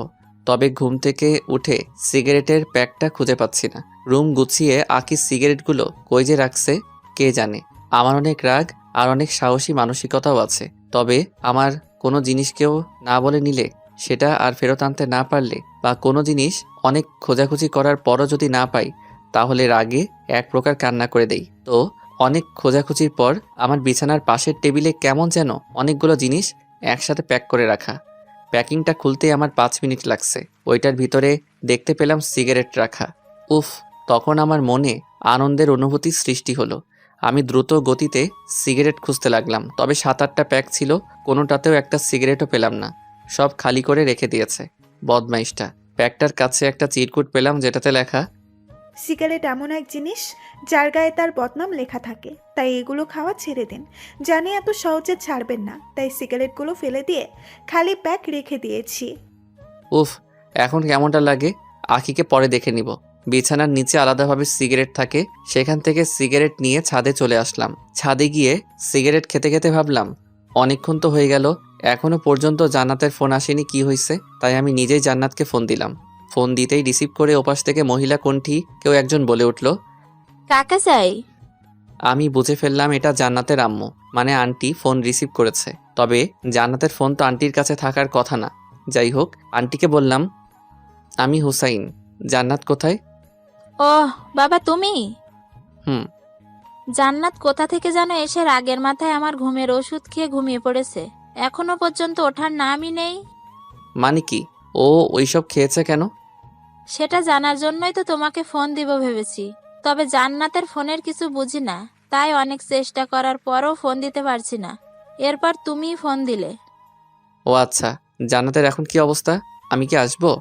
তবে ঘুম থেকে উঠে সিগারেটের প্যাকটা খুঁজে পাচ্ছি না। রুম গুছিয়ে আঁকি সিগারেটগুলো কই যে রাখছে কে জানে। আমার অনেক রাগ আর অনেক সাহসী মানসিকতাও আছে। তবে আমার কোনো জিনিস কেউ না বলে নিলে, সেটা আর ফেরত আনতে না পারলে, বা কোনো জিনিস অনেক খোঁজাখুঁজি করার পরও যদি না পাই, তাহলে রাগে এক প্রকার কান্না করে দেই। তো অনেক খোঁজাখুঁজির পর আমার বিছানার পাশের টেবিলে কেমন যেন অনেকগুলো জিনিস একসাথে প্যাক করে রাখা। প্যাকিংটা খুলতে আমার 5 মিনিট লাগছে। ওইটার ভিতরে দেখতে পেলাম সিগারেট রাখা। উফ, তখন আমার মনে আনন্দের অনুভূতি সৃষ্টি হলো। আমি দ্রুত গতিতে সিগারেট খুঁজতে লাগলাম। তবে 7-8টা প্যাক ছিল, কোনোটাতেও একটা সিগারেটও পেলাম না। সব খালি করে রেখে দিয়েছে বদমাইশটা। প্যাকটার কাছে একটা চিরকুট পেলাম যেটাতে লেখা, সিগারেট এমন এক জিনিস যার গায়ে তার বদনাম লেখা থাকে, তাই এগুলো খাওয়া ছেড়ে দিন। জানি এত সহজে ছাড়বেন না, তাই সিগারেটগুলো ফেলে দিয়ে খালি প্যাক রেখে দিয়েছি। উফ, এখন কেমনটা লাগে? আখিকে পরে দেখে নিব। বিছানার নিচে আলাদাভাবে সিগারেট থাকে, সেখান থেকে সিগারেট নিয়ে ছাদে চলে আসলাম। ছাদে গিয়ে সিগারেট খেতে খেতে ভাবলাম, অনেকক্ষণ তো হয়ে গেল, এখনো পর্যন্ত জান্নাতের ফোন আসেনি, কি হয়েছে? তাই আমি নিজেই জান্নাতকে ফোন দিলাম। ফোন দিতেই রিসিভ করে ওপাশ থেকে মহিলা কণ্ঠী কেউ একজন বলে উঠল। কাকে চাই? আমি বুঝে ফেললাম এটা জান্নাতের আম্মু, মানে আন্টি ফোন রিসিভ করেছে। তবে জান্নাতের ফোন তো আন্টির কাছে থাকার কথা না। যাই হোক, আন্টিকে বললাম, আমি হুসাইন, জান্নাত কোথায়? ওহ বাবা, তুমি? হুম। জান্নাত কোথা থেকে যেন এসে রাগের মাথায় আমার ঘুমের ওষুধ খেয়ে ঘুমিয়ে পড়েছে, এখনো পর্যন্ত ওঠার নামই নেই। মানে কি, ও ওইসব খেয়েছে কেন? সেটা জানার জন্যই তো তোমাকে ফোন দিব ভেবেছি। তবে জান্নাতের ফোনের কিছু বুঝি না, তাই অনেক চেষ্টা করার পরও ফোন দিতে পারছি না। এরপর তুমিই ফোন দিলে। ও আচ্ছা, জান্নাতের এখন কি অবস্থা? আমি কি আসবো?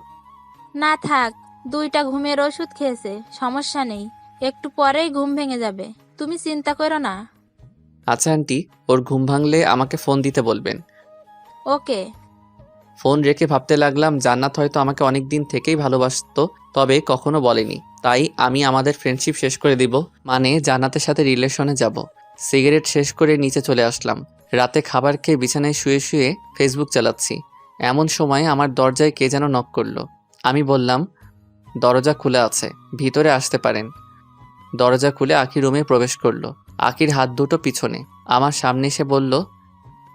না থাক, 2টা ঘুমের ওষুধ খেয়েছে, সমস্যা নেই, একটু পরেই ঘুম ভেঙে যাবে, তুমি চিন্তা করো না। আচ্ছা আন্টি, ওর ঘুম ভাঙলে আমাকে ফোন দিতে বলবেন। ওকে। ফোন রেখে ভাবতে লাগলাম, জান্নাত হয়তো আমাকে অনেক দিন থেকেই ভালোবাসতো, তবে কখনো বলেনি। তাই আমি আমাদের ফ্রেন্ডশিপ শেষ করে দিব, মানে জান্নাতের সাথে রিলেশনে যাব। সিগারেট শেষ করে নিচে চলে আসলাম। রাতে খাবার খেয়ে বিছানায় শুয়ে শুয়ে ফেসবুক চালাচ্ছি। এমন সময় আমার দরজায় কে যেন নক করলো। আমি বললাম, দরজা খোলা আছে, ভিতরে আসতে পারেন। দরজা খুলে আঁখি রুমে প্রবেশ করলো। আঁখির হাত দুটো পিছনে, আমার সামনে এসে বলল,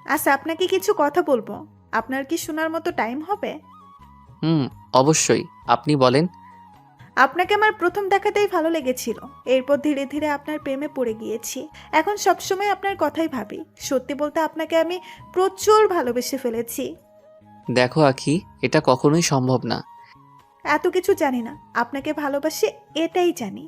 আচ্ছা, আপনাকে কিছু কথা বলবো, আপনার কি শোনার মতো টাইম হবে? অবশ্যই, আপনি বলেন। আপনাকে আমার প্রথম দেখাতেই ভালো লেগেছিল, এরপর ধীরে ধীরে আপনার প্রেমে পড়ে গিয়েছি। এখন সবসময় আপনার কথাই ভাবি। সত্যি বলতে আপনাকে আমি প্রচুর ভালোবেসে ফেলেছি। দেখো আঁখি, এটা কখনোই সম্ভব না। এত কিছু জানি না, আপনাকে ভালোবাসি এটাই জানি।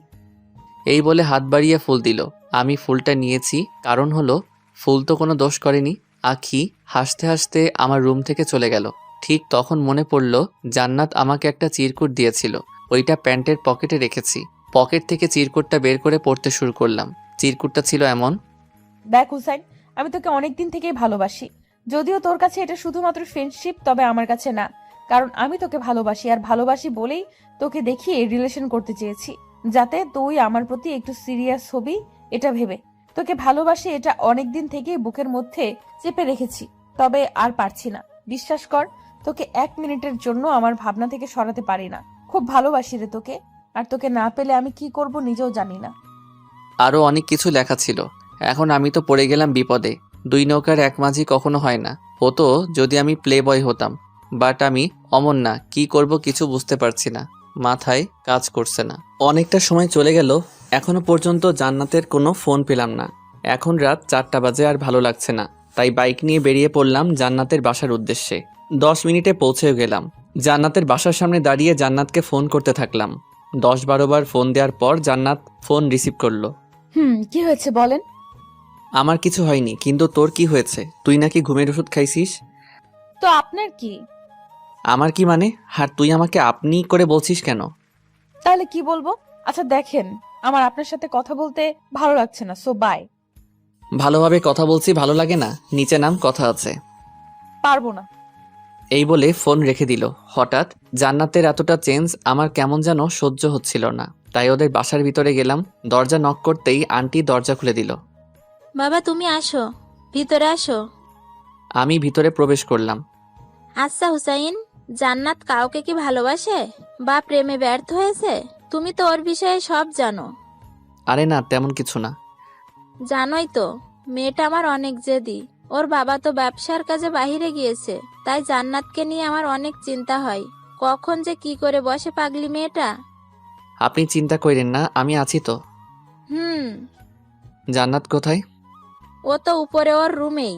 এই বলে হাত বাড়িয়ে ফুল দিল। আমি ফুলটা নিয়েছি, কারণ হলো ফুল তো কোনো দোষ করেনি। আঁখি হাসতে হাসতে আমার রুম থেকে চলে গেল। ঠিক তখন মনে পড়ল, জান্নাত আমাকে একটা চিরকুট দিয়েছিল, ওইটা প্যান্টের পকেটে রেখেছি। পকেট থেকে চিরকুটটা বের করে পড়তে শুরু করলাম। চিরকুটটা ছিল এমন, দেখ হুসাইন, আমি তোকে অনেকদিন থেকেই ভালোবাসি। যদিও তোর কাছে এটা শুধুমাত্র ফ্রেন্ডশিপ, তবে আমার কাছে না। কারণ আমি তোকে ভালোবাসি, আর ভালোবাসি বলেই তোকে দেখিয়ে রিলেশন করতে চেয়েছি, যাতে তুই আমার প্রতি একটু সিরিয়াস হবি, এটা ভেবে। তোকে ভালোবাসি এটা অনেকদিন থেকেই বুকের মধ্যে চেপে রেখেছি, তবে আর পারছি না। বিশ্বাস কর, তোকে 1 মিনিটের জন্য আমার ভাবনা থেকে সরাতে পারি না। খুব ভালোবাসি রে তোকে, আর তোকে না পেলে আমি কি করব নিজেও জানি না। আরও অনেক কিছু লেখা ছিল। এখন আমি তো পড়ে গেলাম বিপদে। 2 নৌকার এক মাঝি কখনো হয় না। হতো যদি আমি প্লে বয় হতাম, বাট আমি অমন না, কি করব কিছু বুঝতে পারছি না, মাথায় কাজ করছে না। অনেকটা সময় চলে গেল, এখনো পর্যন্ত জান্নাতের কোনো ফোন পেলাম না। এখন রাত 4টা বাজে, আর ভালো লাগছে না, তাই বাইক নিয়ে বেরিয়ে পড়লাম জান্নাতের বাসার উদ্দেশ্যে। 10 মিনিটে পৌঁছেও গেলাম। জান্নাতের বাসার সামনে দাঁড়িয়ে জান্নাতকে ফোন করতে থাকলাম। 10-12 বার ফোন দেওয়ার পর জান্নাত ফোন রিসিভ করলো। কি হয়েছে বলেন? আমার কিছু হয়নি, কিন্তু তোর কি হয়েছে? তুই নাকি ঘুমের ওষুধ খাইছিস। তো আপনার কি? আমার কি মানে? আর তুই আমাকে আপনি করে বলছিস কেন? তাহলে কি বলবো? আচ্ছা দেখেন, আমার আপনার সাথে কথা বলতে ভালো লাগছে না, সো বাই। ভালোভাবে কথা বলছি, ভালো লাগে না? নিচে নাম, কথা আছে। পারবো না। এই বলে ফোন রেখে দিল। হঠাৎ জান্নাতের এতটা চেঞ্জ আমার কেমন যেন সহ্য হচ্ছিল না, তাই ওদের বাসার ভিতরে গেলাম। দরজা নক করতেই আন্টি দরজা খুলে দিল। বাবা তুমি আসো, ভিতরে আসো। আমি ভিতরে প্রবেশ করলাম। আচ্ছা হুসাইন, জান্নাত কাউকে কি ভালোবাসে বা প্রেমে ব্যর্থ হয়েছে? তুমি তো ওর বিষয়ে সব জানো। আরে না, তেমন কিছু না। জানোই তো, মেয়েটা আমার অনেক জেদি। ওর বাবা তো ব্যবসার কাজে বাইরে গিয়েছে, তাই জান্নাতকে নিয়ে আমার অনেক চিন্তা হয়। কখন যে কি করে বসে পাগলি মেয়েটা। আপনি চিন্তা করেন না, আমি আছি তো। হুম। জান্নাত কোথায়? ও তো উপরে ওর রুমেই।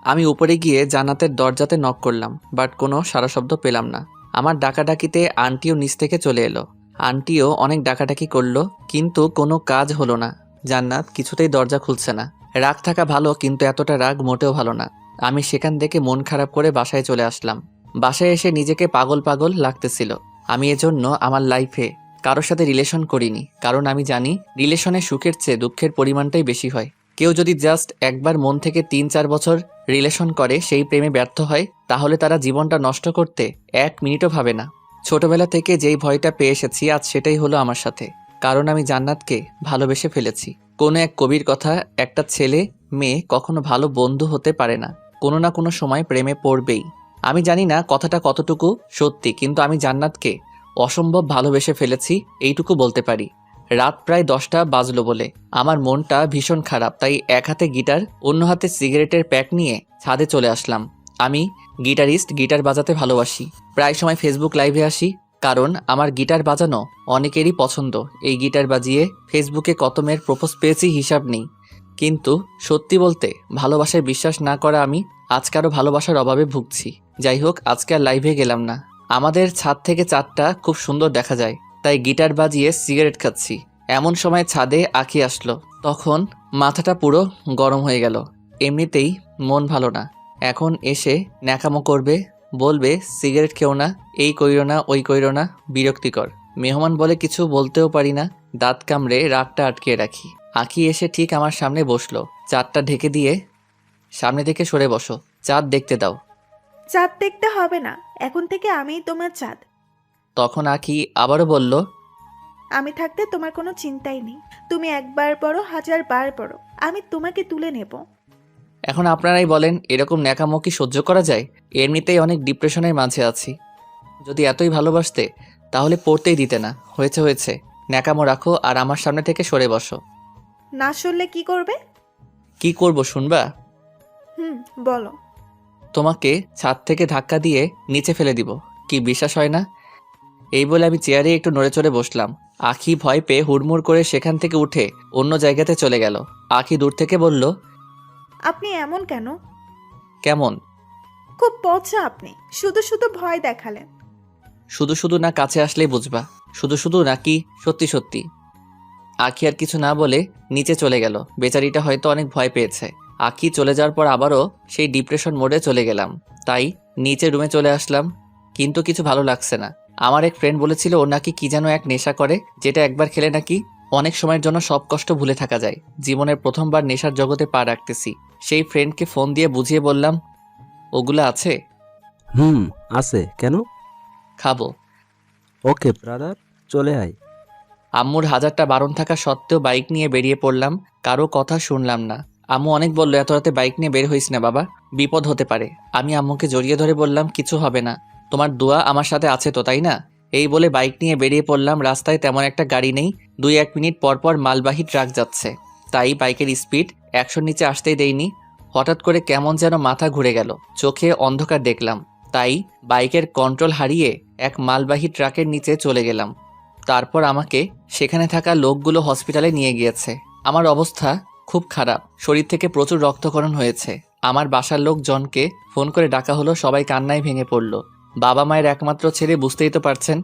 আমি উপরে গিয়ে জান্নাতের দরজাতে নক করলাম, বাট কোনো সাড়া শব্দ পেলাম না। আমার ডাকাডাকিতে আন্টিও নিচ থেকে চলে এলো। আন্টিও অনেক ডাকাডাকি করলো, কিন্তু কোনো কাজ হলো না। জান্নাত কিছুতেই দরজা খুলছে না। রাগ থাকা ভালো, কিন্তু এতটা রাগ মোটেও ভালো না। আমি সেখান থেকে মন খারাপ করে বাসায় চলে আসলাম। বাসায় এসে নিজেকে পাগল পাগল লাগতেছিল। আমি এজন্য আমার লাইফে কারোর সাথে রিলেশন করিনি, কারণ আমি জানি রিলেশনে সুখের চেয়ে দুঃখের পরিমাণটাই বেশি হয়। কেউ যদি জাস্ট একবার মন থেকে 3-4 বছর রিলেশন করে, সেই প্রেমে ব্যর্থ হয়, তাহলে তারা জীবনটা নষ্ট করতে 1 মিনিটও ভাবে না। ছোটবেলা থেকে যেই ভয়টা পেয়ে এসেছি, আজ সেটাই হলো আমার সাথে, কারণ আমি জান্নাতকে ভালোবেসে ফেলেছি। কোনো এক কবির কথা, একটা ছেলে মেয়ে কখনো ভালো বন্ধু হতে পারে না, কোনো না কোনো সময় প্রেমে পড়বেই। আমি জানি না কথাটা কতটুকু সত্যি, কিন্তু আমি জান্নাতকে অসম্ভব ভালোবেসে ফেলেছি, এইটুকু বলতে পারি। রাত প্রায় 10টা বাজলো বলে আমার মনটা ভীষণ খারাপ, তাই এক হাতে গিটার, অন্য হাতে সিগারেটের প্যাক নিয়ে ছাদে চলে আসলাম। আমি গিটারিস্ট, গিটার বাজাতে ভালোবাসি। প্রায় সময় ফেসবুক লাইভে আসি, কারণ আমার গিটার বাজানো অনেকেরই পছন্দ। এই গিটার বাজিয়ে ফেসবুকে কত মেয়ের প্রপোজ পেয়েছি হিসাব নেই। কিন্তু সত্যি বলতে, ভালোবাসায় বিশ্বাস না করা আমি আজকারও ভালোবাসার অভাবে ভুগছি। যাই হোক, আজকে আর লাইভে গেলাম না। আমাদের ছাদ থেকে চাঁদটা খুব সুন্দর দেখা যায়, তাই গিটার বাজিয়ে সিগারেট খাচ্ছি। এমন সময় ছাদে আঁখি আসলো, তখন মাথাটা পুরো গরম হয়ে গেল। এমনিতেই মন ভালো না, এখন এসে ন্যাকামো করবে, বলবে সিগারেট খেও না, এই কইরো না ওই কইরো না, বিরক্তিকর। মেহমান বলে কিছু বলতেও পারি না, দাঁত কামড়ে রাগটা আটকিয়ে রাখি। আঁখি এসে ঠিক আমার সামনে বসলো, চাঁদটা ঢেকে দিয়ে সামনে থেকে সরে বসো, চাঁদ দেখতে দাও। চাঁদ দেখতে হবে না, এখন থেকে আমিই তোমার চাঁদ। তখন আঁখি আবারও বলল, আমি থাকতে তোমার কোনো চিন্তাই নেই। তুমি একবার পড়ো, 1000 বার পড়ো, আমি তোমাকে তুলে নেব। এখন আপনারাই বলেন, এরকম ন্যাকামো কি সহ্য করা যায়? এমনিতেই অনেক ডিপ্রেশনের মাঝে আছি। যদি এতই ভালোবাসতে তাহলে পড়তেই দিতে না। হয়েছে হয়েছে, ন্যাকামো রাখো আর আমার সামনে থেকে সরে বসো। না শুনলে কি করবে? কি করব শুনবা? বলো। তোমাকে ছাদ থেকে ধাক্কা দিয়ে নিচে ফেলে দিব। কি বিশ্বাস হয় না? এই বলে আমি চেয়ারে একটু নড়ে চড়ে বসলাম। আঁখি ভয় পেয়ে হুড়মুড় করে সেখান থেকে উঠে অন্য জায়গাতে চলে গেল। আঁখি দূর থেকে বলল, আপনি এমন কেন? কেমন? খুব পচা আপনি, শুধু শুধু ভয় দেখালেন। শুধু শুধু না কাছে আসলেই বুঝবা, শুধু শুধু নাকি সত্যি সত্যি। আঁখি আর কিছু না বলে নিচে চলে গেল। বেচারিটা হয়তো অনেক ভয় পেয়েছে। আঁখি চলে যাওয়ার পর আবারও সেই ডিপ্রেশন মোডে চলে গেলাম, তাই নিচে রুমে চলে আসলাম। কিন্তু কিছু ভালো লাগছে না। আমার এক ফ্রেন্ড বলেছিল ও নাকি কি যেন এক নেশা করে, যেটা একবার খেলে নাকি অনেক সময়ের জন্য সব কষ্ট ভুলে থাকা যায়। জীবনের প্রথমবার নেশার জগতে পা রাখতেছি। সেই ফ্রেন্ডকে ফোন দিয়ে বুঝিয়ে বললাম, ওগুলা আছে? আছে। কেন? খাবো। ওকে ব্রাদার, চলে আয়। আম্মুর হাজারটা বারণ থাকা সত্ত্বেও বাইক নিয়ে বেরিয়ে পড়লাম। কারো কথা শুনলাম না। আম্মু অনেক বললো, এত রাতে বাইক নিয়ে বের হইস না বাবা, বিপদ হতে পারে। আমি আম্মুকে জড়িয়ে ধরে বললাম, কিছু হবে না, তোমার দোয়া আমার সাথে আছে তো, তাই না? এই বলে বাইক নিয়ে বেরিয়ে পড়লাম। রাস্তায় তেমন একটা গাড়ি নেই। 2-1 মিনিট পর পর মালবাহী ট্রাক যাচ্ছে, তাই বাইকের স্পিড 100-র নিচে আসতেই দেইনি। হঠাৎ করে কেমন যেন মাথা ঘুরে গেল, চোখে অন্ধকার দেখলাম। তাই বাইকের কন্ট্রোল হারিয়ে এক মালবাহী ট্রাকের নিচে চলে গেলাম। তারপর আমাকে সেখানে থাকা লোকগুলো হসপিটালে নিয়ে গিয়েছে। আমার অবস্থা খুব খারাপ, শরীর থেকে প্রচুর রক্তক্ষরণ হয়েছে। আমার বাসার লোকজনকে ফোন করে ডাকা হলো, সবাই কান্নায় ভেঙে পড়ল। বাবা মায়ের একমাত্র ছেলে, বুঝতেই তো পারছেন।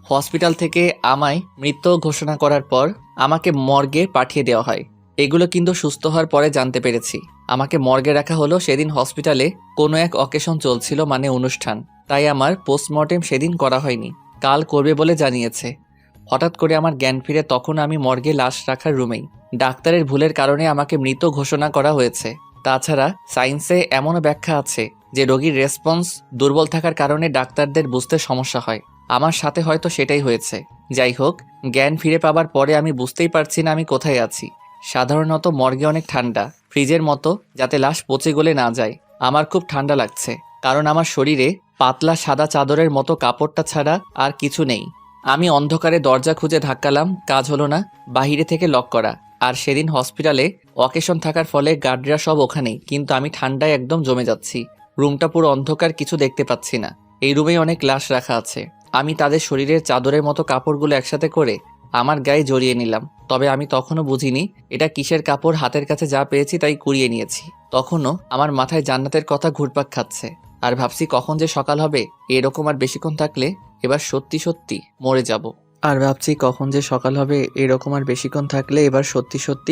হসপিটাল থেকে আমায় মৃত ঘোষণা করার পর আমাকে মর্গে পাঠিয়ে দেওয়া হয়। এগুলো কিন্তু সুস্থ হওয়ার পরে জানতে পেরেছি। আমাকে মর্গে রাখা হলো। সেদিন হসপিটালে কোনো এক অকেশন চলছিল, মানে অনুষ্ঠান, তাই আমার পোস্টমর্টেম সেদিন করা হয়নি, কাল করবে বলে জানিয়েছে। হঠাৎ করে আমার জ্ঞান ফিরে, তখন আমি মর্গে লাশ রাখার রুমেই। ডাক্তারের ভুলের কারণে আমাকে মৃত ঘোষণা করা হয়েছে। তাছাড়া সায়েন্সে এমনও ব্যাখ্যা আছে যে রোগীর রেসপন্স দুর্বল থাকার কারণে ডাক্তারদের বুঝতে সমস্যা হয়। আমার সাথে হয়তো সেটাই হয়েছে। যাই হোক, জ্ঞান ফিরে পাবার পরে আমি বুঝতেই পারছি না আমি কোথায় আছি। সাধারণত মর্গে অনেক ঠান্ডা, ফ্রিজের মতো, যাতে লাশ পচে গলে না যায়। আমার খুব ঠান্ডা লাগছে, কারণ আমার শরীরে পাতলা সাদা চাদরের মতো কাপড়টা ছাড়া আর কিছু নেই। আমি অন্ধকারে দরজা খুঁজে ধাক্কালাম, কাজ হলো না, বাহিরে থেকে লক করা। আর সেদিন হসপিটালে অকেশন থাকার ফলে গার্ডরা সব ওখানেই, কিন্তু আমি ঠান্ডায় একদম জমে যাচ্ছি। রুমটা পুরো অন্ধকার, কিছু দেখতে পাচ্ছি না। এই রুমেই অনেক লাশ রাখা আছে। আমি তাদের শরীরের চাদরের মতো কাপড়গুলো একসাথে করে আমার গায়ে জড়িয়ে নিলাম। তবে আমি তখনও বুঝিনি এটা কিসের কাপড়, হাতের কাছে যা পেয়েছি তাই কুড়িয়ে নিয়েছি। তখনও আমার মাথায় জান্নাতের কথা ঘুরপাক খাচ্ছে, আর ভাবছি কখন যে সকাল হবে। এরকম আর বেশিক্ষণ থাকলে এবার সত্যি সত্যি মরে যাব।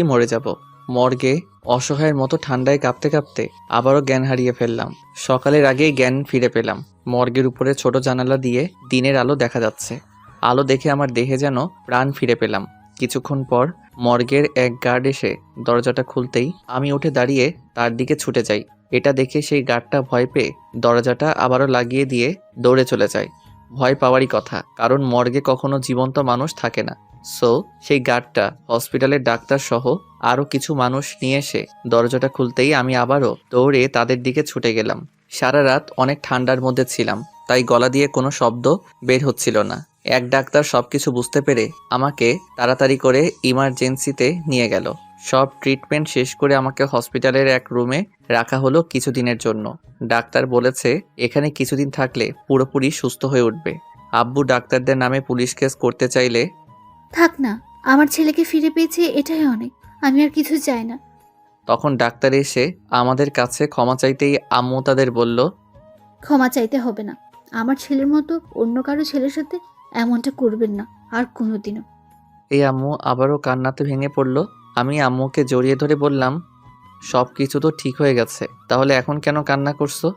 মরে যাব। মর্গে অসহায়ের মতো ঠান্ডায় কাঁপতে কাঁপতে আবারও জ্ঞান হারিয়ে ফেললাম। সকালের আগেই জ্ঞান ফিরে পেলাম। মর্গের উপরে ছোট জানালা দিয়ে দিনের আলো দেখা যাচ্ছে। আলো দেখে আমার দেহে যেন প্রাণ ফিরে পেলাম। কিছুক্ষণ পর মর্গের এক গার্ড এসে দরজাটা খুলতেই আমি উঠে দাঁড়িয়ে তার দিকে ছুটে যাই। এটা দেখে সেই গার্ডটা ভয় পেয়ে দরজাটা আবারও লাগিয়ে দিয়ে দৌড়ে চলে যায়। ভয় পাওয়ারই কথা, কারণ মর্গে কখনো জীবন্ত মানুষ থাকে না। সো সেই গার্ডটা হসপিটালের ডাক্তার সহ আরও কিছু মানুষ নিয়ে এসে দরজাটা খুলতেই আমি আবারও দৌড়ে তাদের দিকে ছুটে গেলাম। সারা রাত অনেক ঠান্ডার মধ্যে ছিলাম, তাই গলা দিয়ে কোনো শব্দ বের হচ্ছিল না। এক ডাক্তার সবকিছু বুঝতে পেরে আমাকে তাড়াতাড়ি করে ইমার্জেন্সিতে নিয়ে গেল। সব ট্রিটমেন্ট শেষ করে আমাকে হসপিটালের এক রুমে রাখা হলো কিছুদিনের জন্য। ডাক্তার বলেছে এখানে কিছুদিন থাকলে পুরোপুরি সুস্থ হয়ে উঠবে। আব্বু ডাক্তারদের নামে পুলিশ কেস করতে চাইলে, থাক না, আমার ছেলেকে ফিরে পেয়েছি, এটাই অনেক। আমি আর কিছু চাই না। তখন ডাক্তার এসে আমাদের কাছে ক্ষমা চাইতেই আম্মু তাদের বলল, ক্ষমা চাইতে হবে না। আমার ছেলের মতো অন্য কারো ছেলের সাথে এমনটা করবেন না আর কোনোদিনও। এই আম্মু আবারও কান্নাতে ভেঙে পড়ল। আমি আম্মুকে জড়িয়ে ধরে বললাম, সব কিছু তো ঠিক হয়ে গেছে, তাহলে এখন কেন কান্না করছো?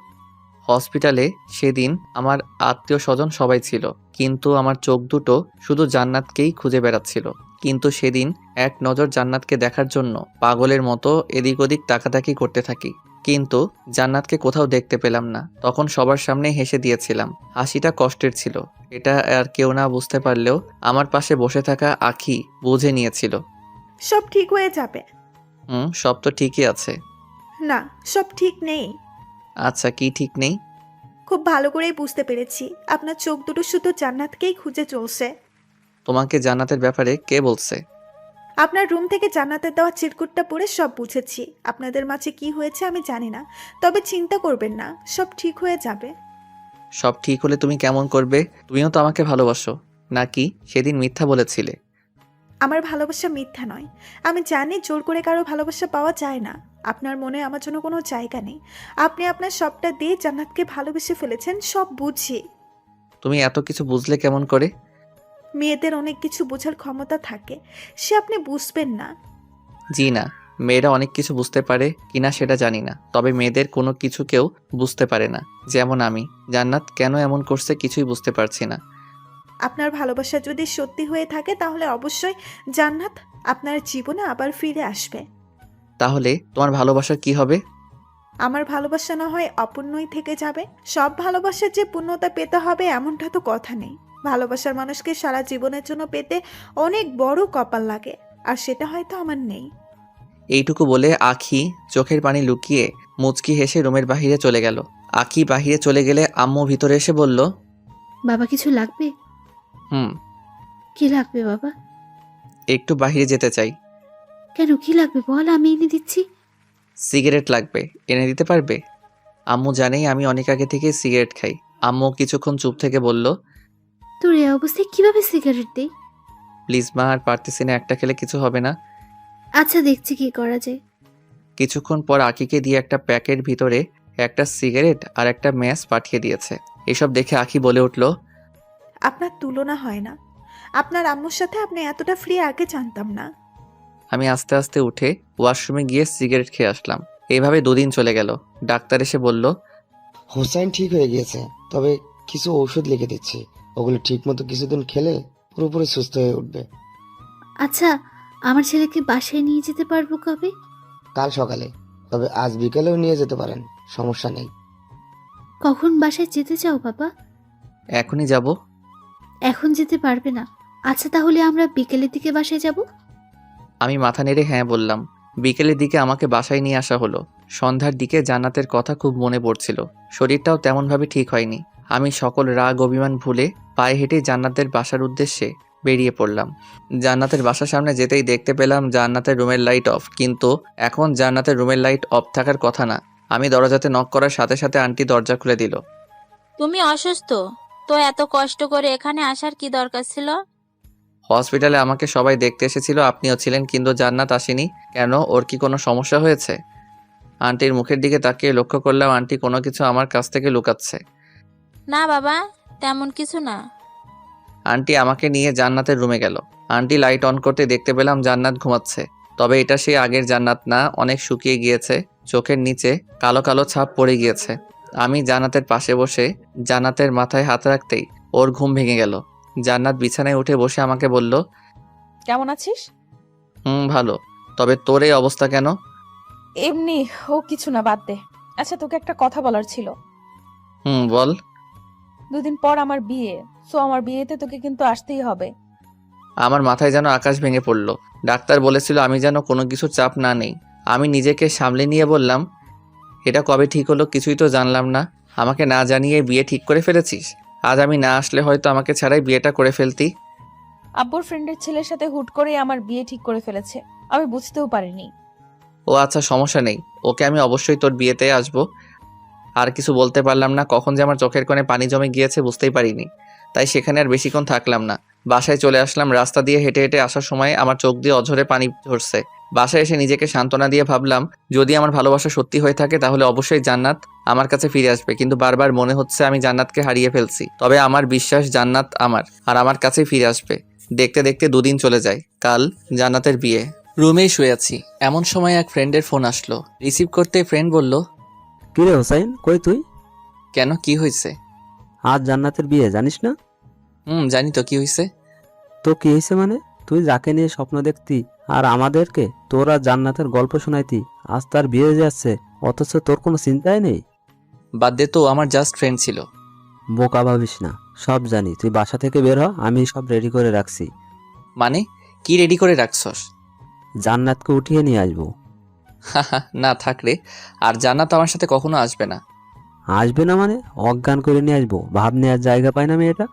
হসপিটালে সেদিন আমার আত্মীয় স্বজন সবাই ছিল, কিন্তু আমার চোখ দুটো শুধু জান্নাতকেই খুঁজে বেড়াচ্ছিল। কিন্তু সেদিন এক নজর জান্নাতকে দেখার জন্য পাগলের মতো এদিক ওদিক তাকাতাকি করতে থাকি, কিন্তু জান্নাতকে কোথাও দেখতে পেলাম না। তখন সবার সামনে হেসে দিয়েছিলাম। হাসিটা কষ্টের ছিল, এটা আর কেউ না বুঝতে পারলেও আমার পাশে বসে থাকা আখি বুঝে নিয়েছিল। সব ঠিক হয়ে যাবে। সব তো ঠিকই আছে। না, সব ঠিক নেই। আচ্ছা, কি ঠিক নেই? খুব ভালো করেই বুঝতে পেরেছি, আপনার চোখ দুটো শুধু জান্নাতকেই খুঁজে চলছে। তোমাকে জান্নাতের ব্যাপারে কে বলছে? আপনার রুম থেকে জান্নাতের দেওয়া চিরকুটটা পড়ে সব বুঝেছি। আপনাদের মাঝে কি হয়েছে আমি জানি না, তবে চিন্তা করবেন না, সব ঠিক হয়ে যাবে। সব ঠিক হলে তুমি কেমন করবে? তুমিও তো আমাকে ভালোবাসো, নাকি সেদিন মিথ্যা বলেছিলে? আমার ভালোবাসা মিথ্যা নয়। আমি জানি জোর করে কারো ভালোবাসা পাওয়া যায় না। আপনার মনে আমার জন্য কোনো জায়গা নেই। আপনি আপনার সবটা দিয়ে জান্নাতকে ভালোবেসে ফেলেছেন, সব বুঝি। তুমি এত কিছু বুঝলে কেমন করে? মেয়েদের অনেক কিছু বোঝার ক্ষমতা থাকে, সে আপনি বুঝবেন না। জি না, মেয়েরা অনেক কিছু বুঝতে পারে কিনা সেটা জানি না, তবে মেয়েদের কোনো কিছু কেউ বুঝতে পারে না। যেমন আমি। জান্নাত কেন এমন করছে কিছুই বুঝতে পারছি না। আপনার ভালোবাসা যদি সত্যি হয়ে থাকে তাহলে অবশ্যই জান্নাত আপনার জীবনে আবার ফিরে আসবে। তাহলে তোমার ভালোবাসার কি হবে? আমার ভালোবাসা না হয় অপূর্ণই থেকে যাবে। সব ভালোবাসার যে পূর্ণতা পেতে হবে এমনটা তো কথা নেই। ভালোবাসার মানুষকে সারা জীবনের জন্য পেতে অনেক বড় কপাল লাগে, আর সেটা হয়তো আমার নেই। এইটুকু বলে আখি চোখের পানি লুকিয়ে মুচকি হেসে রুমের বাহিরে চলে গেল। আখি বাহিরে চলে গেলে আম্মু ভিতরে এসে বলল, বাবা, কিছু লাগবে? হুম, কি লাগবে বাবা? একটু বাহিরে যেতে চাই। কেন, কি লাগবে বল, আমি এনে দিচ্ছি। সিগারেট লাগবে, এনে দিতে পারবে? আম্মু জানেই আমি অনেক আগে থেকে সিগারেট খাই, আম্মু কিছুক্ষণ চুপ থেকে বলল, তোর এই অবস্থায় কিভাবে সিগারেট দিই? প্লিজ মা, আর পারতেছি না, একটা খেলে কিছু হবে না। আচ্ছা, দেখছি কি করা যায়। কিছুক্ষণ পর আকিকে দিয়ে একটা প্যাকের ভিতরে একটা সিগারেট আর একটা ম্যাচ পাঠিয়ে দিয়েছে। এসব দেখে আকি বলে উঠল, আপনার তুলনা হয় না। আপনার আম্মুর সাথে আপনি এতটা ফ্রি আগে জানতাম না। আমি আস্তে আস্তে উঠে ওয়াশরুমে গিয়ে সিগারেট খেয়ে আসলাম। এইভাবে 2 দিন চলে গেল। ডাক্তার এসে বলল, হোসাইন ঠিক হয়ে গিয়েছে, তবে কিছু ঔষধ লিখে দিচ্ছি, ওগুলো ঠিক মতো কিছুদিন খেলে পুরোপুরি সুস্থ হয়ে উঠবে। আচ্ছা, আমার ছেলেকে বাসায় নিয়ে যেতে পারবো কবে? কাল সকালে, তবে আজ বিকেলেও নিয়ে যেতে পারেন, সমস্যা নেই। কখন বাসায় যেতে চাও বাবা? এখনই যাব। এখন যেতে পারবে না। আচ্ছা, তাহলে আমরা বিকেলের দিকে বাসায় যাব। আমি মাথা নেড়ে হ্যাঁ বললাম। বিকেলের দিকে আমাকে বাসায় নিয়ে আসা হলো। সন্ধ্যার দিকে জান্নাতের কথা খুব মনে পড়ছিল। শরীরটাও তেমনভাবে ঠিক হয়নি। আমি সকল রাগ অভিমান ভুলে পায়ে হেঁটে জান্নাতের বাসার উদ্দেশ্যে বেরিয়ে পড়লাম। জান্নাতের বাসার সামনে যেতেই দেখতে পেলাম জান্নাতের রুমের লাইট অফ, কিন্তু এখন জান্নাতের রুমের লাইট অফ থাকার কথা না। আমি দরজাতে নক করার সাথে সাথে আন্টি দরজা খুলে দিল। তুমি অসুস্থ, তো এত কষ্ট করে এখানে আসার কি দরকার ছিল? হসপিটালে আমাকে সবাই দেখতে এসেছিল, আপনিও ছিলেন, কিন্তু জান্নাত আসেনি কেন? ওর কি কোনো সমস্যা হয়েছে? আন্টির মুখের দিকে তাকিয়ে লক্ষ্য করলাম আন্টি কোনো কিছু আমার কাছ থেকে লুকাচ্ছে। না বাবা, তেমন কিছু না। আন্টি আমাকে নিয়ে জান্নাতের রুমে গেল। আন্টি লাইট অন করতে দেখতে পেলাম জান্নাত ঘুমাচ্ছে। তবে এটা সেই আগের জান্নাত না, অনেক শুকিয়ে গিয়েছে। চোখের নিচে কালো কালো ছাপ পড়ে গিয়েছে। আমি জান্নাতের পাশে বসে জান্নাতের মাথায় হাত রাখতেই ওর ঘুম ভেঙে গেল। জান্নাত বিছানায় উঠে বসে আমাকে বলল, কেমন আছিস? ভালো। তবে তোর এই অবস্থা কেন? এমনি, ও কিছু না, বাদ দে। আচ্ছা, তোকে একটা কথা বলার ছিল। বল। 2 দিন পর আমার বিয়ে, সো আমার বিয়েতে তোকে কিন্তু আসতেই হবে। আমার মাথায় যেন আকাশ ভেঙে পড়ল। ডাক্তার বলেছিল আমি যেন কোনো কিছুর চাপ না নেই। আমি নিজেকে সামলে নিয়ে বললাম, এটা কবে ঠিক হলো? কিছুই তো জানলাম না। আমাকে না জানিয়ে বিয়ে ঠিক করে ফেলেছিস। আজ আমি না আসলে হয়তো আমাকে ছাড়াই বিয়েটা করে ফেলতি। আব্বুর ফ্রেন্ডের ছেলের সাথে হুট করে আমার বিয়ে ঠিক করে ফেলেছে, আমি বুঝতেও পারিনি। ও আচ্ছা, সমস্যা নেই। ওকে আমি অবশ্যই তোর বিয়েতে আসবো। আর কিছু বলতে পারলাম না, কখন যে আমার চোখের কোণে পানি জমে গিয়েছে বুঝতেই পারিনি। তাই সেখানে আর বেশিক্ষণ থাকলাম না, বাসায় চলে আসলাম। রাস্তা দিয়ে হেঁটে হেঁটে আসার সময় আমার চোখ দিয়ে অঝরে পানি ঝরছে। বাসায় এসে নিজেকে সান্ত্বনা দিয়ে ভাবলাম, যদি আমার ভালোবাসা সত্যি হয়ে থাকে তাহলে অবশ্যই জান্নাত আমার কাছে ফিরে আসবে। কিন্তু বারবার মনে হচ্ছে আমি জান্নাতকে হারিয়ে ফেলছি। তবে আমার বিশ্বাস জান্নাত আমার আর আমার কাছেই ফিরে আসবে। দেখতে দেখতে 2 দিন চলে যায়। কাল জান্নাতের বিয়ে। রুমেই শুয়ে আছি, এমন সময় এক ফ্রেন্ডের ফোন আসলো। রিসিভ করতে ফ্রেন্ড বলল, কিরে হোসাইন, কই তুই? কেন, কি হয়েছে? আজ জান্নাতের বিয়ে, জানিস না? জানি তো, কি হয়েছে? তো কি হয়েছে মানে? তুই যাকে নিয়ে স্বপ্ন দেখতি আর আমাদেরকে তোরা জান্নাতের গল্প শোনাইতি, আজ তার বিয়ে হয়ে যাচ্ছে, অথচ তোর কোনো চিন্তাই নেই। বাদ দে তো, আমার জাস্ট ফ্রেন্ড ছিল। বোকা ভাবিস না, সব জানি। তুই বাসা থেকে বের হ, আমি সব রেডি করে রাখছি। মানে কি রেডি করে রাখছস? জান্নাতকে উঠিয়ে নিয়ে আসবো। না থাকলে, আর জান্নাত আমার সাথে কখনো আসবে না। আসবে না মানে? অজ্ঞান করে নিয়ে আসবো, ভাব নেওয়ার জায়গা পায় না মেয়েটা।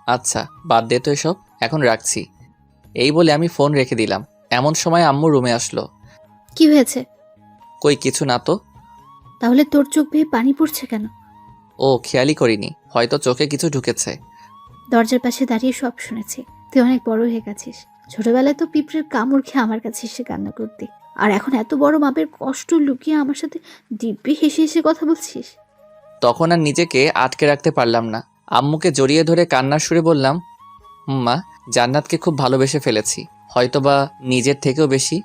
আচ্ছা বাদ দে তো এসব, এখন রাখছি। এই বলে আমি ফোন রেখে দিলাম। এমন সময় আম্মু রুমে আসলো। কি হয়েছে? কই কিছু না তো। তাহলে তোর চোখ বেয়ে পানি পড়ছে কেন? ও খেয়ালই করিনি, হয়তো চোখে কিছু ঢুকেছে। দরজার পাশে দাঁড়িয়ে সব শুনেছি। তুই অনেক বড় হয়ে গেছিস। ছোটবেলায় তো পিঁপড়ের কামড় খেয়ে আমার কাছে এসে কান্না করতি, আর এখন এত বড় মাপের কষ্ট লুকিয়ে আমার সাথে দিব্যি হেসে হেসে কথা বলছিস। তখন আর নিজেকে আটকে রাখতে পারলাম না। আম্মুকে জড়িয়ে ধরে কান্নার সুরে বললাম, মা, জান্নাতকে খুব ভালোবেসে ফেলেছি, হয়তোবা নিজের থেকেও বেশি।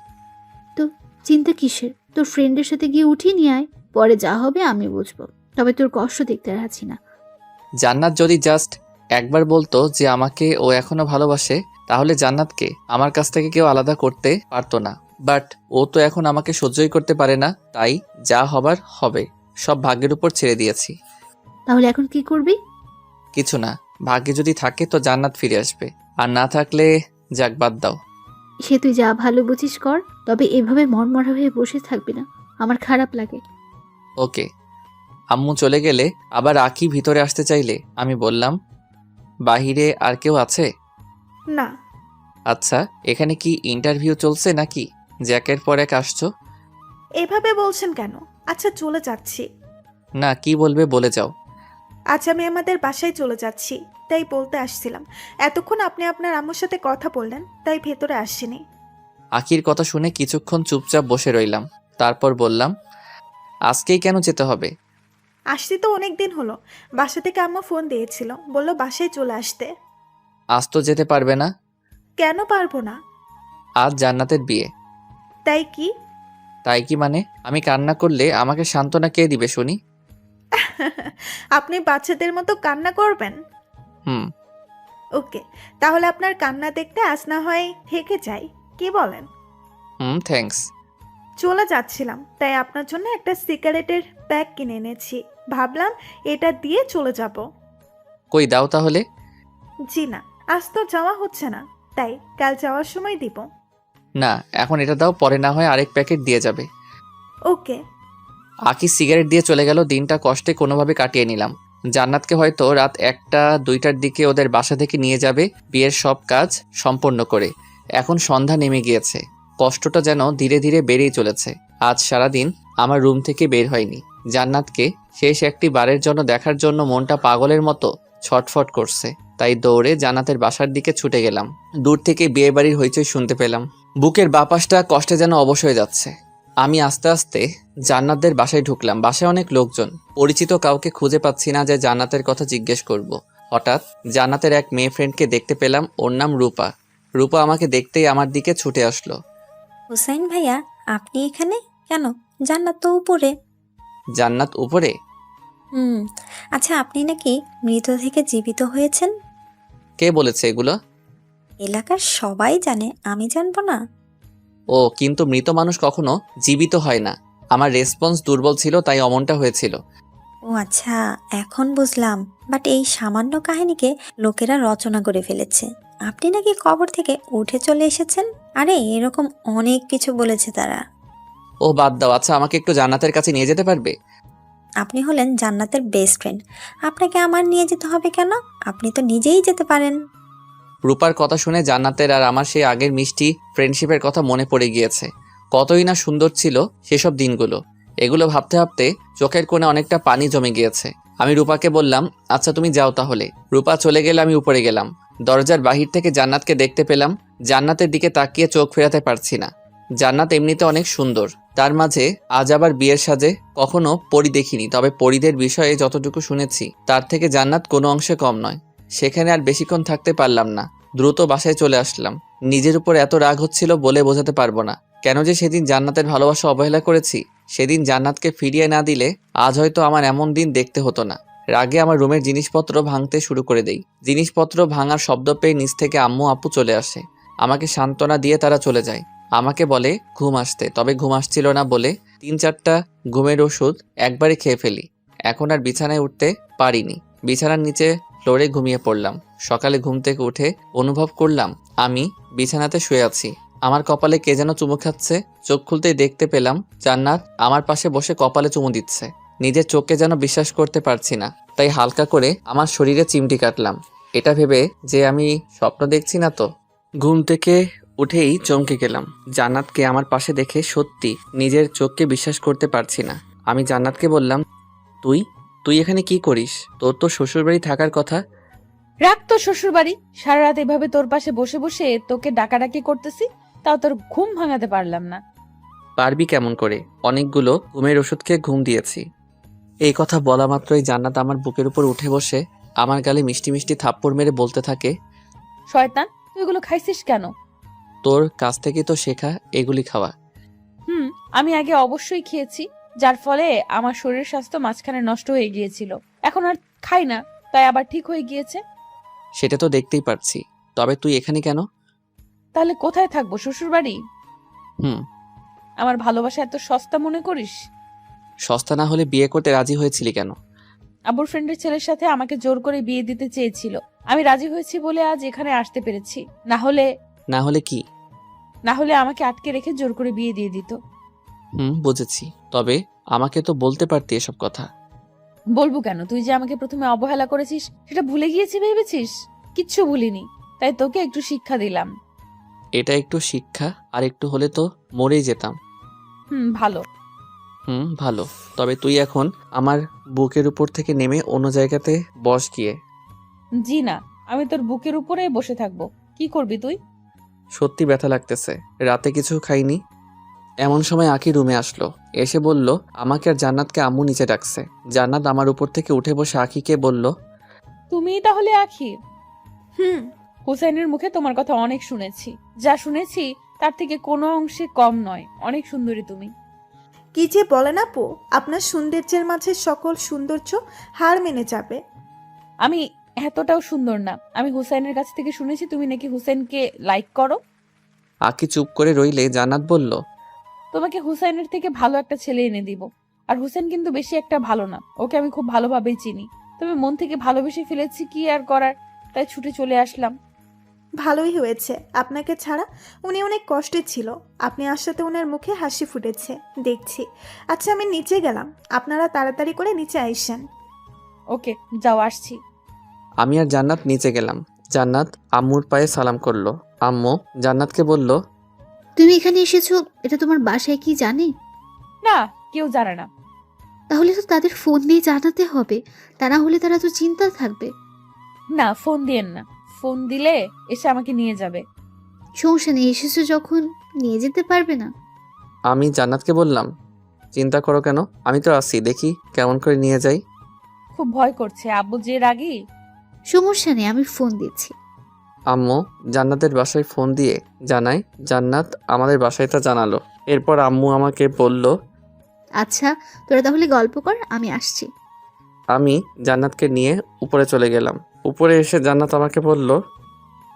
তো চিন্তা কিসের? তোর ফ্রেন্ডের সাথে গিয়ে উঠিয়ে নিয়ে আয়, পরে যা হবে আমি বুঝবো। তবে তোর কষ্ট দেখতে রাখছি না। জান্নাত যদি জাস্ট একবার বলতো যে আমাকে ও এখনো ভালোবাসে, তাহলে জান্নাতকে আমার কাছ থেকে কেউ আলাদা করতে পারতো না। বাট ও তো এখন আমাকে সহ্যই করতে পারে না, তাই যা হবার হবে, সব ভাগ্যের উপর ছেড়ে দিয়েছি। তাহলে এখন কি করবি? কিছু না, ভাগ্যে যদি থাকে তো জান্নাত ফিরে আসবে, আর না থাকলে যাক, বাদ দাও। সে তুই যা ভালো বুঝিস কর, তবে এভাবে মনমরা হয়ে বসে থাকবি না, আমার খারাপ লাগে। ওকে। আম্মু চলে গেলে আবার আঁকি ভিতরে আসতে চাইলে আমি বললাম, বাহিরে আর কেউ আছে? না। আচ্ছা, এখানে কি ইন্টারভিউ চলছে নাকি যে একের পর এক আসছো? এভাবে বলছেন কেন? আচ্ছা, চলে যাচ্ছি। না, কি বলবে বলে যাও। আজ আমি আমাদের বাসায় চলে যাচ্ছি, তাই বলতে আসছিলাম। এতক্ষণ আপনি আপনার আম্মুর সাথে কথা বললেন, তাই ভেতরে আসিনি। আখির কথা শুনে কিছুক্ষণ চুপচাপ বসে রইলাম। তারপর বললাম, আজকেই কেন যেতে হবে? আসছি তো অনেক দিন হলো। বাসা থেকে আম্মু ফোন দিয়েছিল, বলল বাসায় চলে আসতে। আজ তো যেতে পারবে না। কেন পারবো না? আজ জান্নাতের বিয়ে। তাই কি? তাই কি মানে? আমি কান্না করলে আমাকে সান্ত্বনা কে দিবে শুনি? আপনি বাচ্চাদের মতো কান্না করবেন? হুম। ওকে, তাহলে আপনার কান্না দেখতে আজ না হয় থেকে যাই, কি বলেন? থ্যাঙ্কস। চলে যাচ্ছিলাম, তাই আপনার জন্য একটা সিগারেটের প্যাক কিনে এনেছি। ভাবলাম এটা দিয়ে চলে যাব। কই দাও তাহলে। জি না, আজ তো যাওয়া হচ্ছে না, তাই কাল যাওয়ার সময় দিব। না, এখন এটা দাও, পরে না হয় আরেক প্যাকেট দিয়ে যাবে। ওকে। আকি সিগারেট দিয়ে চলে গেল। দিনটা কষ্টে কোনোভাবে কাটিয়ে নিলাম। জান্নাতকে হয়তো রাত 1টা-2টার দিকে ওদের বাসা থেকে নিয়ে যাবে বিয়ের সব কাজ সম্পন্ন করে। এখন সন্ধ্যা নেমে গিয়েছে। কষ্টটা যেন ধীরে ধীরে বেড়েই চলেছে। আজ সারাদিন আমার রুম থেকে বের হয়নি। জান্নাতকে শেষ একটি বারের জন্য দেখার জন্য মনটা পাগলের মতো ছটফট করছে। তাই দৌড়ে জান্নাতের বাসার দিকে ছুটে গেলাম। দূর থেকে বিয়ে বাড়ির হইচই শুনতে পেলাম। বুকের বাপাসটা কষ্টে যেন অবশ হয়ে যাচ্ছে। আমি আস্তে আস্তে জান্নাতদের বাসায় ঢুকলাম। বাসায় অনেক লোকজন। পরিচিত কাউকে খুঁজে পাচ্ছি না যে জান্নাতের কথা জিজ্ঞেস করব। হঠাৎ জান্নাতের এক মেয়ে ফ্রেন্ডকে দেখতে পেলাম। ওর নাম রূপা। রূপা আমাকে দেখতেই আমার দিকে ছুটে আসলো। হুসাইন ভাইয়া, আপনি এখানে কেন? জান্নাত তো উপরে। জান্নাত উপরে? হুম। আচ্ছা, আপনি নাকি মৃত থেকে জীবিত হয়েছেন? কে বলেছে এগুলো? এলাকার সবাই জানে, আমি জানবো না? ও, কিন্তু মৃত মানুষ কখনো জীবিত হয় না। আমার রেসপন্স দুর্বল ছিল, তাই অমনটা হয়েছিল। ও আচ্ছা, এখন বুঝলাম। বাট এই সামান্য কাহিনীকে লোকেরা রচনা করে ফেলেছে। আপনি নাকি কবর থেকে উঠে চলে এসেছেন। আরে এরকম অনেক কিছু বলেছে তারা। ও বাদ দাও। আচ্ছা, আমাকে একটু জান্নাতের কাছে নিয়ে যেতে পারবে? আপনি হলেন জান্নাতের বেস্ট ফ্রেন্ড, আপনাকে আমার নিয়ে যেতে হবে কেন? আপনি তো নিজেই যেতে পারেন। রূপার কথা শুনে জান্নাতের আর আমার সেই আগের মিষ্টি ফ্রেন্ডশিপের কথা মনে পড়ে গিয়েছে। কতই না সুন্দর ছিল সেসব দিনগুলো। এগুলো ভাবতে ভাবতে চোখের কোণে অনেকটা পানি জমে গিয়েছে। আমি রূপাকে বললাম, আচ্ছা তুমি যাও তাহলে। রূপা চলে গেলে আমি উপরে গেলাম। দরজার বাহির থেকে জান্নাতকে দেখতে পেলাম। জান্নাতের দিকে তাকিয়ে চোখ ফেরাতে পারছি না। জান্নাত এমনিতে অনেক সুন্দর, তার মাঝে আজ আবার বিয়ের সাজে। কখনো পরি দেখিনি, তবে পরিদের বিষয়ে যতটুকু শুনেছি তার থেকে জান্নাত কোনো অংশে কম নয়। সেখানে আর বেশিক্ষণ থাকতে পারলাম না। দ্রুত বাসায় চলে আসলাম। নিজের উপর এত রাগ হচ্ছিল বলে বোঝাতে পারবো না। কেন যে সেদিন জান্নাতের ভালোবাসা অবহেলা করেছি। সেদিন জান্নাতকে ফিরিয়ে না দিলে আজ হয়তো আমার এমন দিন দেখতে হতো না। রাগে আমার রুমের জিনিসপত্র ভাঙতে শুরু করে দেই। জিনিসপত্র ভাঙার শব্দ পেয়ে নিচ থেকে আম্মু আপু চলে আসে। আমাকে সান্ত্বনা দিয়ে তারা চলে যায়। আমাকে বলে ঘুম আসতে, তবে ঘুম আসছিল না বলে 3-4টা ঘুমের ওষুধ একবারে খেয়ে ফেলি। এখন আর বিছানায় উঠতে পারিনি। বিছানার নিচে ফ্লোরে ঘুমিয়ে পড়লাম। সকালে ঘুম থেকে উঠে অনুভব করলাম আমি বিছানাতে শুয়ে আছি। আমার কপালে কে যেন চুমু খাচ্ছে। চোখ খুলতেই দেখতে পেলাম জান্নাত আমার পাশে বসে কপালে চুমু দিচ্ছে। নিজের চোখকে যেন বিশ্বাস করতে পারছি না, তাই হালকা করে আমার শরীরে চিমটি কাটলাম, এটা ভেবে যে আমি স্বপ্ন দেখছি না তো। ঘুম থেকে উঠেই চমকে গেলাম। জান্নাতকে আমার পাশে দেখে সত্যি নিজের চোখকে বিশ্বাস করতে পারছি না। আমি জান্নাতকে বললাম, তুই তুই এখানে কি করিস? তোর তো শ্বশুরবাড়ি থাকার কথা। রাখ তোর শ্বশুর বাড়ি। সারা রাত এভাবে তোর পাশে বসে বসে তোকে ডাকাডাকি করতেছি, তাও তোর ঘুম ভাঙাতে পারলাম না। পারবি কেমন করে? অনেকগুলো ঘুমের ওষুধ খেয়ে ঘুম দিয়েছি। এই কথা বলা মাত্রই জান্নাত আমার বুকের উপর উঠে বসে আমার গালে মিষ্টি মিষ্টি থাপ্পড় মেরে বলতে থাকে, শয়তান, তুই এগুলো খাইছিস কেন? তোর কাছ থেকে তো শেখা এগুলি খাওয়া। আমি আগে অবশ্যই খেয়েছি, যার ফলে আমার শরীর স্বাস্থ্য মাঝখানে নষ্ট হয়ে গিয়েছিল। এখন আর খাই না, তাই আবার ঠিক হয়ে গিয়েছে। সেটা তো দেখতেই পারছি, তবে তুই এখানে কেন? তাহলে কোথায় থাকবো? শ্বশুর বাড়ি? হুম। আমার ভালোবাসা এত সস্তা মনে করিস? সস্তা না হলে বিয়ে করতে রাজি হয়েছিলি কেন? আবুর ফ্রেন্ডের ছেলের সাথে আমাকে জোর করে বিয়ে দিতে চেয়েছিল। আমি রাজি হয়েছি বলে আজ এখানে আসতে পেরেছি, না হলে কি? আমাকে আটকে রেখে জোর করে বিয়ে দিয়ে দিত। বুঝেছি, তবে আমাকে তো বলতে পারতি এসব কথা। বলবো কেন? তুই যে আমাকে প্রথমে অবহেলা করেছিস সেটা ভুলে গিয়েছি ভেবেছিস? কিচ্ছু ভুলিনি, তাই তোকে একটু শিক্ষা দিলাম। এটা একটু শিক্ষা, আর একটু হলে তো মরেই যেতাম। ভালো। ভালো। তবে তুই এখন আমার বুকের উপর থেকে নেমে অন্য জায়গাতে বস গিয়ে। জি না, আমি তোর বুকের উপরেই বসে থাকবো। কি করবি তুই? সত্যি ব্যথা লাগতেছে, রাতে কিছু খাইনি। এমন সময় আঁকি রুমে আসলো, এসে বলল আমাকে আর জান্নাতকে আম্মু নিচে ডাকছে। জান্নাত আমার উপর থেকে উঠে বসে আঁকিকে বলল, তুমিই তাহলে আখি? হুম। হুসাইনের মুখে তোমার কথা অনেক শুনেছি, যা শুনেছি তার থেকে কোনো অংশে কম নয়। অনেক সুন্দরী তুমি। কি যে বলেন আপু, আপনার সৌন্দর্যের মাঝে সকল সৌন্দর্য হার মেনে যাবে। আমি এতটাও সুন্দর না। আমি হুসাইনের কাছ থেকে শুনেছি তুমি নাকি হুসাইনকে লাইক করো। আঁকি চুপ করে রইলে জান্নাত বলল, তোমাকে হুসাইনের থেকে ভালো একটা ছেলে এনে দিব। আর হুসাইন কিন্তু বেশি একটা ভালো না, ওকে আমি খুব ভালোভাবেই চিনি। তবে মন থেকে ভালোবেসে ফেলেছি, কি আর করার, তাই ছুটে চলে আসলাম। ভালোই হয়েছে, আপনাকে ছাড়া উনি অনেক কষ্টে ছিল। আপনি আসাতে ওনার মুখে হাসি ফুটেছে দেখছি। আচ্ছা আমি নিচে গেলাম, আপনারা তাড়াতাড়ি করে নিচে আইসেন। ওকে, যাও, আসছি। আমি আর জান্নাত নিচে গেলাম। জান্নাত আম্মুর পায়ে সালাম করলো। আম্মু জান্নাতকে বলল, তুমি এখানে এসেছো, এটা তোমার বাসায় কি জানে? না, কেউ জানে না। তাহলে তো তাদের ফোন দিয়ে জানাতে হবে, তা না হলে তারা তো চিন্তা থাকবে। না, ফোন দিয়েন না। ফোন দিলে এসে আমাকে নিয়ে যাবে। সমস্যা নেই, এসেছো যখন নিয়ে যেতে পারবে না? আমি জান্নাতকে বললাম, চিন্তা করো কেন, আমি তো আছি, দেখি কেমন করে নিয়ে যাই। খুব ভয় করছে, আব্বু যে রাগী। সমস্যা নেই, আমি ফোন দিচ্ছি। আম্মু জান্নাতের বাসায় ফোন দিয়ে জানায়, জান্নাত আমাদের বাসায় তা জানালো। এরপর আম্মু আমাকে বলল, আচ্ছা, তোরা তাহলে গল্প কর, আমি আসছি। আমি জান্নাতকে নিয়ে উপরে চলে গেলাম। উপরে এসে জান্নাত আমাকে বলল,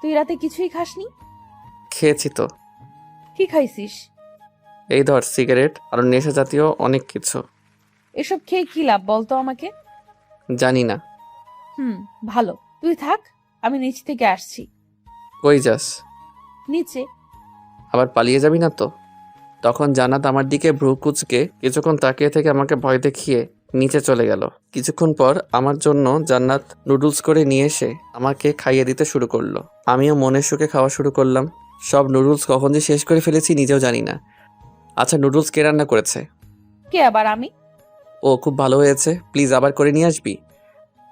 তুই রাতে কিছুই খাসনি? খেয়েছি তো। কি খাইছিস? এই ধর সিগারেট আর নেশা জাতীয় অনেক কিছু। এসব খেয়ে কি লাভ বলতো আমাকে? জানি না। ভালো, তুই থাক, আমি নিচ থেকে আসছি। কই যাস? নিচে। আবার পালিয়ে যাবি না তো? তখন জান্নাত আমার দিকে ভ্রু কুঁচকে কিছুক্ষণ তাকিয়ে থেকে আমাকে ভয় দেখিয়ে নিচে চলে গেল। কিছুক্ষণ পর আমার জন্য জান্নাত নুডলস করে নিয়ে এসে আমাকে খাইয়ে দিতে শুরু করলো। আমিও মনের সুখে খাওয়া শুরু করলাম। সব নুডলস কখন যে শেষ করে ফেলেছি নিজেও জানি না। আচ্ছা, নুডলস কে রান্না করেছে? কে আবার? আমি। ও, খুব ভালো হয়েছে, প্লিজ আবার করে নিয়ে আসবি।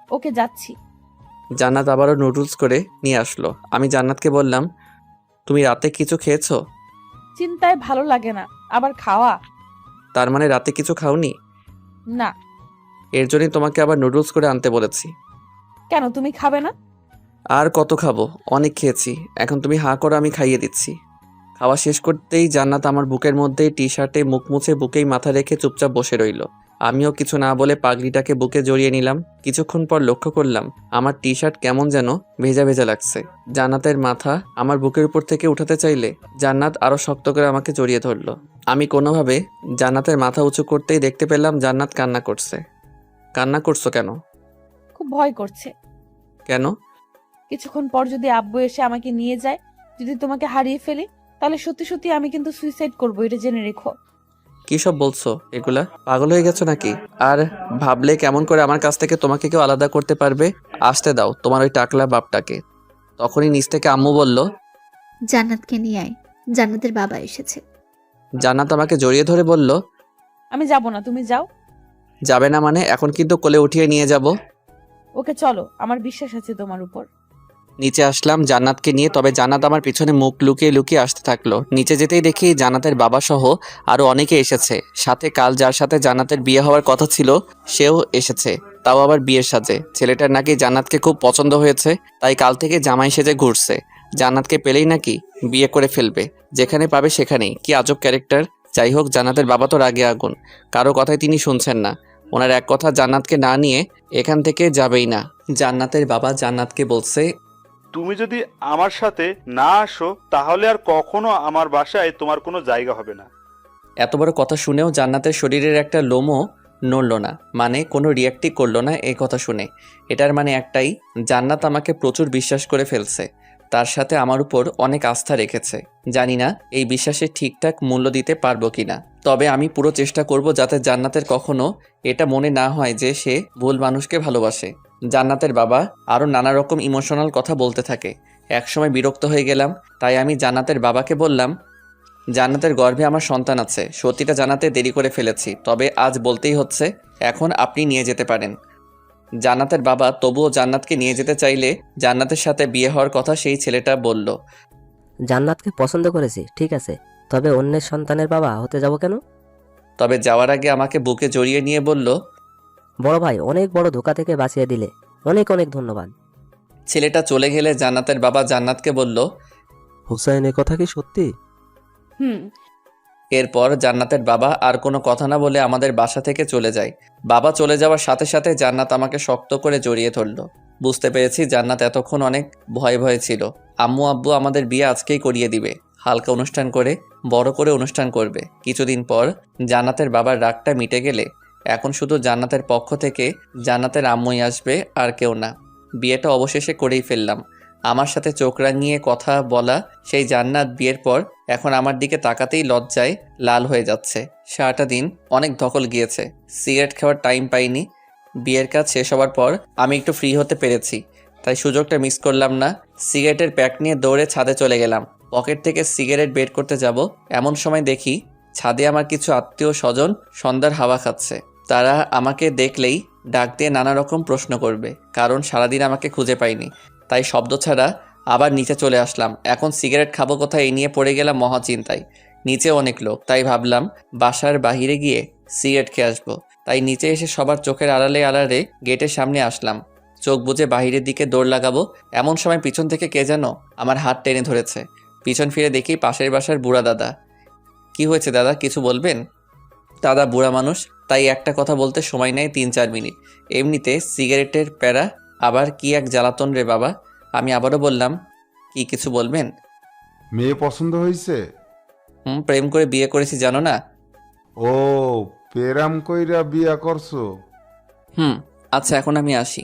ওকে, যাচ্ছি। জান্নাত আবারও নুডলস করে নিয়ে আসলো। আমি জান্নাতকে বললাম, তুমি রাতে কিছু খেয়েছো? চিন্তায় ভালো লাগে না, আবার খাওয়া। তার মানে রাতে কিছু খাওনি? না। এর জন্যই তোমাকে আবার নুডলস করে আনতে বলেছি। কেন, তুমি খাবে না? আর কত খাবো, অনেক খেয়েছি। এখন তুমি হাঁ করো, আমি খাইয়ে দিচ্ছি। খাওয়া শেষ করতেই জান্নাত আমার বুকের মধ্যেই টি শার্টে মুখ মুছে বুকেই মাথা রেখে চুপচাপ বসে রইল। আমিও কিছু না বলে পাগড়িটাকে বুকে জড়িয়ে নিলাম। কিছুক্ষণ পর লক্ষ্য করলাম আমার টি শার্ট কেমন যেন ভেজা ভেজা লাগছে। জান্নাতের মাথা আমার বুকের উপর থেকে উঠাতে চাইলে জান্নাত আরো শক্ত করে আমাকে জড়িয়ে ধরলো। আমি কোনোভাবে জান্নাতের মাথা উঁচু করতেই দেখতে পেলাম জান্নাত কান্না করছে। কান্না করছো কেন? খুব ভয় করছে। কেন? কিছুক্ষণ পর যদি আব্বু এসে আমাকে নিয়ে যায়, যদি তোমাকে হারিয়ে ফেলি, তাহলে সত্যি সত্যি আমি কিন্তু সুইসাইড করবো, এটা জেনে রেখো। কি সব বলছো এগুলা? পাগল হয়ে গেছো নাকি? আর ভাবলে কেমন করে আমার কাছ থেকে তোমাকে কেউ আলাদা করতে পারবে? আসতে দাও তোমার ওই টাকলা বাপটাকে। তখনই নিচ থেকে আম্মু বলল, জান্নাতকে নিয়ে আয়, জান্নাতের বাবা এসেছে। জান্নাত আমাকে জড়িয়ে ধরে বলল, আমি যাব না, তুমি যাও। যাবে না মানে? এখন কিন্তু কোলে উঠিয়ে নিয়ে যাব। ওকে, চলো, আমার বিশ্বাস আছে তোমার উপর। নিচে আসলাম জান্নাতকে নিয়ে, তবে জান্নাত আমার পিছনে মুখ লুকিয়ে লুকিয়ে আসতে থাকলো। নিচে যেতেই দেখি জান্নাতের বাবা সহ আরো অনেকে এসেছে। সাথে কাল যার সাথে জান্নাতের বিয়ে হওয়ার কথা ছিল সেও এসেছে, তাও আবার বিয়ের সাজে। ছেলেটার নাকি জান্নাতকে খুব পছন্দ হয়েছে, তাই কাল থেকে জামাই সেজে ঘুরছে। জান্নাতকে পেলেই নাকি বিয়ে করে ফেলবে, যেখানে পাবে সেখানেই। কি আজব ক্যারেক্টার। যাই হোক, জান্নাতের বাবা তো রাগে আগুন, কারো কথাই তিনি শুনছেন না। ওনার এক কথা জান্নাতকে না নিয়ে এখান থেকে যাবেই না। জান্নাতের বাবা জান্নাতকে বলছে, তুমি যদি আমার সাথে না আসো তাহলে আর কখনো আমার বাসায় তোমার কোনো জায়গা হবে না। এত বড় কথা শুনেও জান্নাতের শরীরের একটা লোমও নড়ল না, মানে কোনো রিয়াক্টই করলো না এই কথা শুনে। এটার মানে একটাই, জান্নাত আমাকে প্রচুর বিশ্বাস করে ফেলছে, তার সাথে আমার উপর অনেক আস্থা রেখেছে। জানি না এই বিশ্বাসের ঠিকঠাক মূল্য দিতে পারবো কিনা, তবে আমি পুরো চেষ্টা করব যাতে জান্নাতের কখনো এটা মনে না হয় যে সে ভুল মানুষকে ভালোবাসে। জান্নাতের বাবা আরও নানা রকম ইমোশনাল কথা বলতে থাকে। একসময় বিরক্ত হয়ে গেলাম, তাই আমি জান্নাতের বাবাকে বললাম, জান্নাতের গর্ভে আমার সন্তান আছে। সত্যিটা জানাতে দেরি করে ফেলেছি, তবে আজ বলতেই হচ্ছে। এখন আপনি নিয়ে যেতে পারেন। জান্নাতের বাবা তবুও জান্নাতকে নিয়ে যেতে চাইলে জান্নাতের সাথে বিয়ে হওয়ার কথা সেই ছেলেটা বলল। জান্নাতকে পছন্দ করেছি, ঠিক আছে, তবে অন্যের সন্তানের বাবা হতে যাব কেন? তবে যাওয়ার আগে আমাকে বুকে জড়িয়ে নিয়ে বলল, বড় ভাই, অনেক বড় ধোকা থেকে বাঁচিয়ে দিলে, অনেক অনেক ধন্যবাদ। ছেলেটা চলে গেলে জান্নাতের বাবা জান্নাতকে বলল। হুসাইন, এ কথা কি সত্যি? হুম। এরপর জান্নাতের বাবা আর কোনো কথা না বলে আমাদের বাসা থেকে চলে যায়। বাবা চলে যাওয়ার সাথে সাথে জান্নাত আমাকে শক্ত করে জড়িয়ে ধরল। বুঝতে পেরেছি জান্নাত এতক্ষণ অনেক ভয়ে ভয়ে ছিল। আম্মু আব্বু আমাদের বিয়ে আজকেই করিয়ে দিবে, হালকা অনুষ্ঠান করে বড় করে অনুষ্ঠান করবে। কিছুদিন পর জান্নাতের বাবার রাগটা মিটে গেলে এখন শুধু জান্নাতের পক্ষ থেকে জান্নাতের আম্মুই আসবে, আর কেউ না। বিয়েটা অবশেষে করেই ফেললাম। আমার সাথে চোখ রাঙিয়ে কথা বলা সেই জান্নাত বিয়ের পর এখন আমার দিকে তাকাতেই লজ্জায় লাল হয়ে যাচ্ছে। সারাটা দিন অনেক ধকল গিয়েছে, সিগারেট খাওয়ার টাইম পাইনি। বিয়ের কাজ শেষ হওয়ার পর আমি একটু ফ্রি হতে পেরেছি, তাই সুযোগটা মিস করলাম না। সিগারেটের প্যাক নিয়ে দৌড়ে ছাদে চলে গেলাম। পকেট থেকে সিগারেট বের করতে যাব, এমন সময় দেখি ছাদে আমার কিছু আত্মীয় স্বজন সন্ধ্যার হাওয়া খাচ্ছে। তারা আমাকে দেখলেই ডাক দিয়ে নানা রকম প্রশ্ন করবে, কারণ সারাদিন আমাকে খুঁজে পাইনি। তাই শব্দ ছাড়া আবার নিচে চলে আসলাম। এখন সিগারেট খাবো কোথায়, এই নিয়ে পড়ে গেলাম মহাচিন্তায়। নিচে অনেক লোক, তাই ভাবলাম বাসার বাহিরে গিয়ে সিগারেট খেয়ে আসবো। তাই নিচে এসে সবার চোখের আড়ালে আড়ালে গেটের সামনে আসলাম। চোখ বুজে বাহিরের দিকে দৌড় লাগাবো, এমন সময় পিছন থেকে কে যেন আমার হাত টেনে ধরেছে। পিছন ফিরে দেখি পাশের বাসার বুড়া দাদা। কি হয়েছে দাদা, কিছু বলবেন? দাদা বুড়া মানুষ, তাই একটা কথা বলতে সময় নেয় 3-4 মিনিট। এমনিতে সিগারেটের প্যারা, আবার কি এক জ্বালাতন রে বাবা। আমি আবারও বললাম, কি কিছু বলবেন? মেয়ে পছন্দ হয়েছে? প্রেম করে বিয়ে করেছি জানো না। ও, প্রেম কইরা বিয়া করছো? আচ্ছা এখন আমি আসি।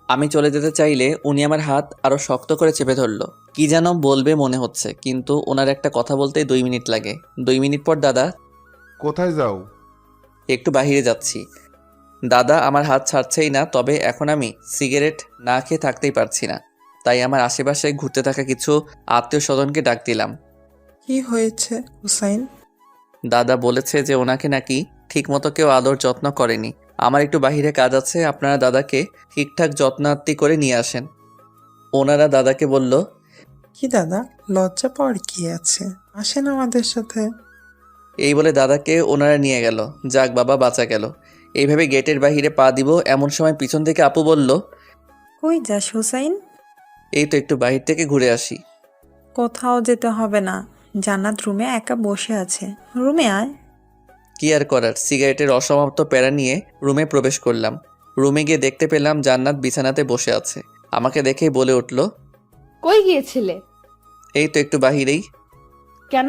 আমি চলে যেতে চাইলে উনি আমার হাত আরো শক্ত করে চেপে ধরলো। কি যেন বলবে মনে হচ্ছে, কিন্তু ওনার একটা কথা বলতেই 2 মিনিট লাগে। 2 মিনিট পর দাদা, কোথায় যাও? একটু বাইরে যাচ্ছি। দাদা আমার হাত ছাড়ছেই না, তবে এখন আমি সিগারেট না খেয়ে থাকতেই পারছি না। তাই আমার আশেপাশে ঘুরতে থাকা কিছু আত্মীয় স্বজনকে ডাক দিলাম। কি হয়েছে হুসাইন? দাদা বলেছে যে ওনাকে নাকি ঠিকমতো কেউ আদর যত্ন করেনি। আমার একটু বাইরে কাজ আছে, আপনারা দাদাকে ঠিকঠাক যত্নার্তি করে নিয়ে আসেন। ওনারা দাদাকে বলল। কি দাদা, লজ্জা পাওয়ার কি আছে, আসেন আমাদের সাথে। এই বলে দাদাকে ওনারা নিয়ে গেল। যাক বাবা, বাঁচা গেল। এইভাবে গেটের বাহিরে পা দিব, এমন সময় পিছন থেকে আপু বলল, কই যাস হুসাইন? এই তো একটু বাহির থেকে ঘুরে আসি। কোথাও যেতে হবে না, জান্নাত রুমে একা বসে আছে, রুমে আয়। কি আর করার, সিগারেটের অসমাপ্ত প্যারা নিয়ে রুমে প্রবেশ করলাম। রুমে গিয়ে দেখতে পেলাম জান্নাত বিছানাতে বসে আছে। আমাকে দেখেই বলে উঠল, কই গিয়েছিলে? এই তো একটু বাহিরেই। কেন?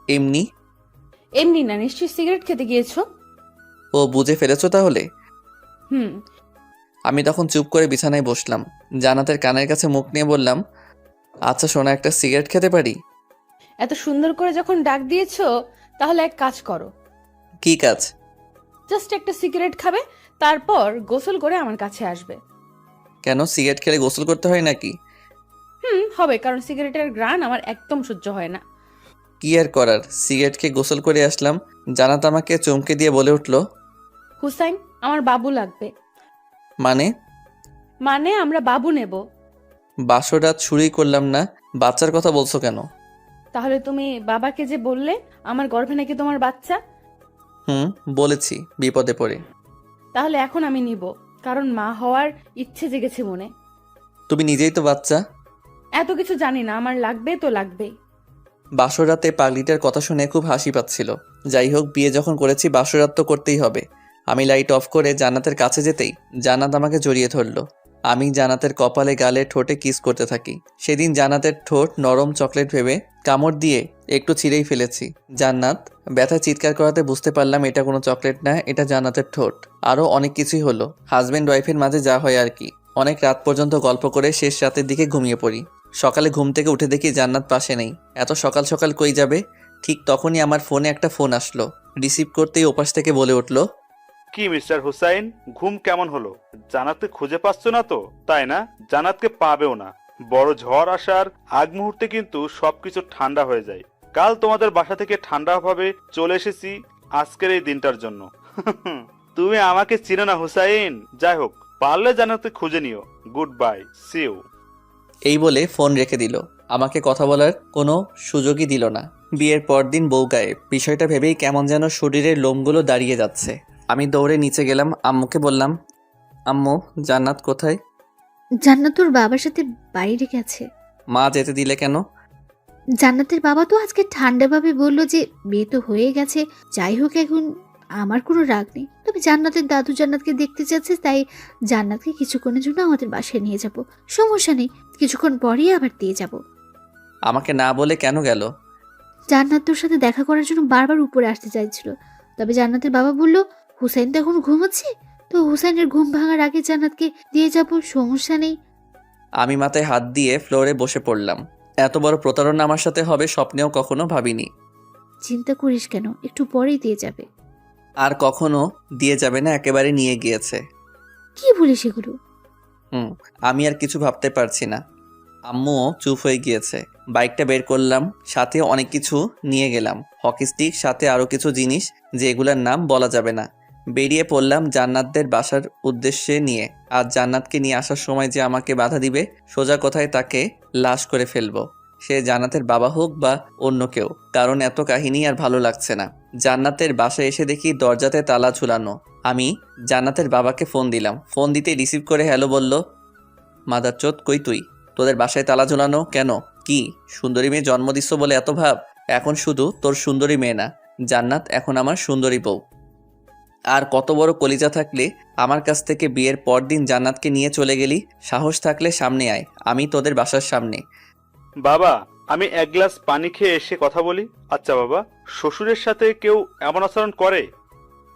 এমনি। এমনি না, নিশ্চয়ই সিগারেট খেতে গিয়েছো। ও, বুঝে ফেলেছো তাহলে। হুম। আমি তখন চুপ করে বিছানায় বসলাম। জান্নাতের কানের কাছে মুখ নিয়ে বললাম, আচ্ছা সোনা, একটা সিগারেট খেতে পারি? এত সুন্দর করে যখন ডাক দিয়েছো, তাহলে এক কাজ করো। কি কাজ? জাস্ট একটা সিগারেট খাবে, তারপর গোসল করে আমার কাছে আসবে। কেন, সিগারেট খেলে গোসল করতে হয় নাকি? হবে, কারণ সিগারেটের ঘ্রাণ আমার একদম সহ্য হয় না। কি আর করার, সিগারেট খেয়ে গোসল করে আসলাম। জান্নাত আমাকে চমকে দিয়ে বলে উঠল, হুসাইন, আমার বাবু লাগবে। মানে? আমরা বাবু নেব। বাসরাত শুরুই করলাম না, বাচ্চার কথা বলছো কেন? তাহলে তুমি বাবাকে যে বললে আমার গর্ভে নাকি তোমার বাচ্চা। বলেছি, বিপদে পড়ে। তাহলে এখন আমি নিব, কারণ মা হওয়ার ইচ্ছে জেগেছে মনে। তুমি নিজেই তো বাচ্চা। এত কিছু জানি না, আমার লাগবে তো লাগবেই। বাসরাতে পাগলিটার কথা শুনে খুব হাসি পাচ্ছিল। যাই হোক, বিয়ে যখন করেছি বাসরাত তো করতেই হবে। আমি লাইট অফ করে জান্নাতের কাছে যেতেই জান্নাত আমাকে জড়িয়ে ধরল। আমি জান্নাতের কপালে গালে ঠোঁটে কিস করতে থাকি। সেদিন জান্নাতের ঠোঁট নরম চকলেট ভেবে কামড় দিয়ে একটু ছিঁড়েই ফেলেছি। জান্নাত ব্যথা চিৎকার করাতে বুঝতে পারলাম এটা কোনো চকলেট না, এটা জান্নাতের ঠোঁট। আরও অনেক কিছুই হলো, হাজব্যান্ড ওয়াইফের মাঝে যা হয় আর কি। অনেক রাত পর্যন্ত গল্প করে শেষ রাতের দিকে ঘুমিয়ে পড়ি। সকালে ঘুম থেকে উঠে দেখি জান্নাত পাশে নেই। এত সকাল সকাল কই যাবে? ঠিক তখনই আমার ফোনে একটা ফোন আসলো। রিসিভ করতেই ওপাশ থেকে বলে উঠল, কি মিস্টার হুসাইন, ঘুম কেমন হলো? জান্নাতকে খুঁজে পাচ্ছ না তো, তাই না? জান্নাতকে পাবেও না। বড় ঝড় আসার আগ মুহূর্তে কিন্তু সবকিছু ঠান্ডা হয়ে যায়। কাল তোমাদের বাসা থেকে ঠান্ডাভাবে চলে এসেছি আজকের এই দিনটার জন্য। তুমি আমাকে চিনো না হুসাইন। যাই হোক, পারলে জান্নাতকে খুঁজে নিও। Good bye, see you. এই বলে ফোন রেখে দিল। আমাকে কথা বলার কোনো সুযোগই দিল না। বিয়ের পরদিন বউ গায়েব। বিষয়টা ভেবেই কেমন যেন শরীরের লোমগুলো দাঁড়িয়ে যাচ্ছে। আমি দৌড়ে নিচে গেলাম, আম্মুকে বললাম, আম্মু জান্নাত কোথায়? জান্নাত তোর বাবার সাথে বাইরে গেছে। মা যেতে দিলে কেন? জান্নাতের বাবা তো আজকে ঠান্ডাভাবে বলল যে বিয়ে তো হয়ে গেছে, যাই হোক এখন আমার কোনো রাগ নেই, তবে জান্নাতের দাদু জান্নাতকে দেখতে চাচ্ছে, তাই জান্নাতকে কিছুক্ষণের জন্য আমাদের বাসায় নিয়ে যাব। সমস্যা নেই, কিছুক্ষণ পরেই আবার দিয়ে যাব। আমাকে না বলে কেন গেল? জান্নাত তোর সাথে দেখা করার জন্য বারবার উপরে আসতে চাইছিল, তবে জান্নাতের বাবা বলল হুসাইন তো এখন ঘুমোচ্ছে, তো হুসাইনের ঘুম ভাঙার আগে জান্নাতকে দিয়ে যাব, সমস্যা নেই। আমি মাথায় হাত দিয়ে ফ্লোরে বসে পড়লাম। এত বড় প্রতারণা আমার সাথে হবে স্বপ্নেও কখনো ভাবিনি। চিন্তা করিস কেন, একটু পরেই দিয়ে যাবে। আর কখনো দিয়ে যাবে না, একেবারে নিয়ে গিয়েছে। কি বলিস এগুলো? আমি আর কিছু ভাবতে পারছি না। আম্মুও চুপ হয়ে গিয়েছে। বাইকটা বের করলাম, সাথে অনেক কিছু নিয়ে গেলাম, হকি স্টিক, সাথে আরও কিছু জিনিস যে এগুলোর নাম বলা যাবে না। বেরিয়ে পড়লাম জান্নাতদের বাসার উদ্দেশ্যে নিয়ে। আজ জান্নাতকে নিয়ে আসার সময় যে আমাকে বাধা দিবে, সোজা কথায় তাকে লাশ করে ফেলবো, সে জান্নাতের বাবা হোক বা অন্য কেউ। কারণ এত কাহিনী আর ভালো লাগছে না। জান্নাতের বাসায় এসে দেখি দরজাতে তালা ঝুলানো। আমি জান্নাতের বাবাকে ফোন দিলাম। ফোন দিতে রিসিভ করে হ্যালো বলল। মাদারচোদ, কই তুই? তোদের বাসায় তালা ঝুলানো কেন? কি সুন্দরী মেয়ে জন্ম দিচ্ছ বলে এত ভাব? এখন শুধু তোর সুন্দরী মেয়ে না, জান্নাত এখন আমার সুন্দরী বউ। আর কত বড় কলিজা থাকলে আমার কাছ থেকে বিয়ের পর দিন জান্নাতকে নিয়ে চলে গেলি? সাহস থাকলে সামনে আয়, আমি তোদের বাসার সামনে। বাবা, আমি এক গ্লাস পানি খেয়ে এসে কথা বলি। আচ্ছা বাবা, শ্বশুরের সাথে কেউ এমন আচরণ করে?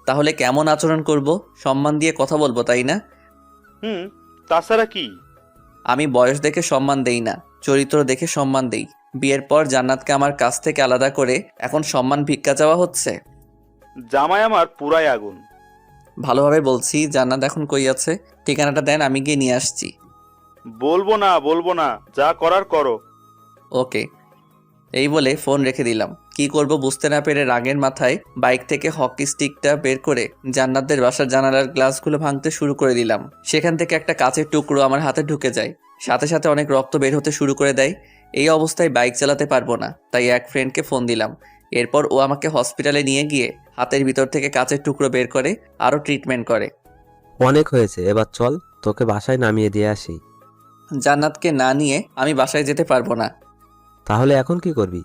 তাহলে কেমন আচরণ করব? সম্মান দিয়ে কথা বলবো, তাই না? তাছাড়া কি? আমি বয়স দেখে সম্মান দেই না, চরিত্র দেখে সম্মান দেই। বিয়ের পর জান্নাতকে আমার কাছ থেকে আলাদা করে এখন সম্মান ভিক্ষা চাওয়া হচ্ছে। জামাই আমার পুরাই আগুন। ভালোভাবে বলছি, জান্নাত এখন কই আছে? ঠিকানাটা দেন, আমি গিয়ে নিয়ে আসছি। বলবো না, যা করার করো। ওকে। এই বলে ফোন রেখে দিলাম। কি করব বুঝতে না পেরে রাগের মাথায় বাইক থেকে হকি স্টিকটা বের করে জান্নাতদের বাসার জানালার গ্লাসগুলো ভাঙতে শুরু করে দিলাম। সেখান থেকে একটা কাচের টুকরো আমার হাতে ঢুকে যায়, সাথে সাথে অনেক রক্ত বের হতে শুরু করে দেয়। এই অবস্থায় বাইক চালাতে পারবো না, তাই এক ফ্রেন্ডকে ফোন দিলাম। এরপর ও আমাকে হসপিটালে নিয়ে গিয়ে হাতের ভিতর থেকে কাচের টুকরো বের করে আরও ট্রিটমেন্ট করে। অনেক হয়েছে, এবার চল তোকে বাসায় নামিয়ে দিয়ে আসি। জান্নাতকে না নিয়ে আমি বাসায় যেতে পারবো না। তাহলে এখন কি করবি?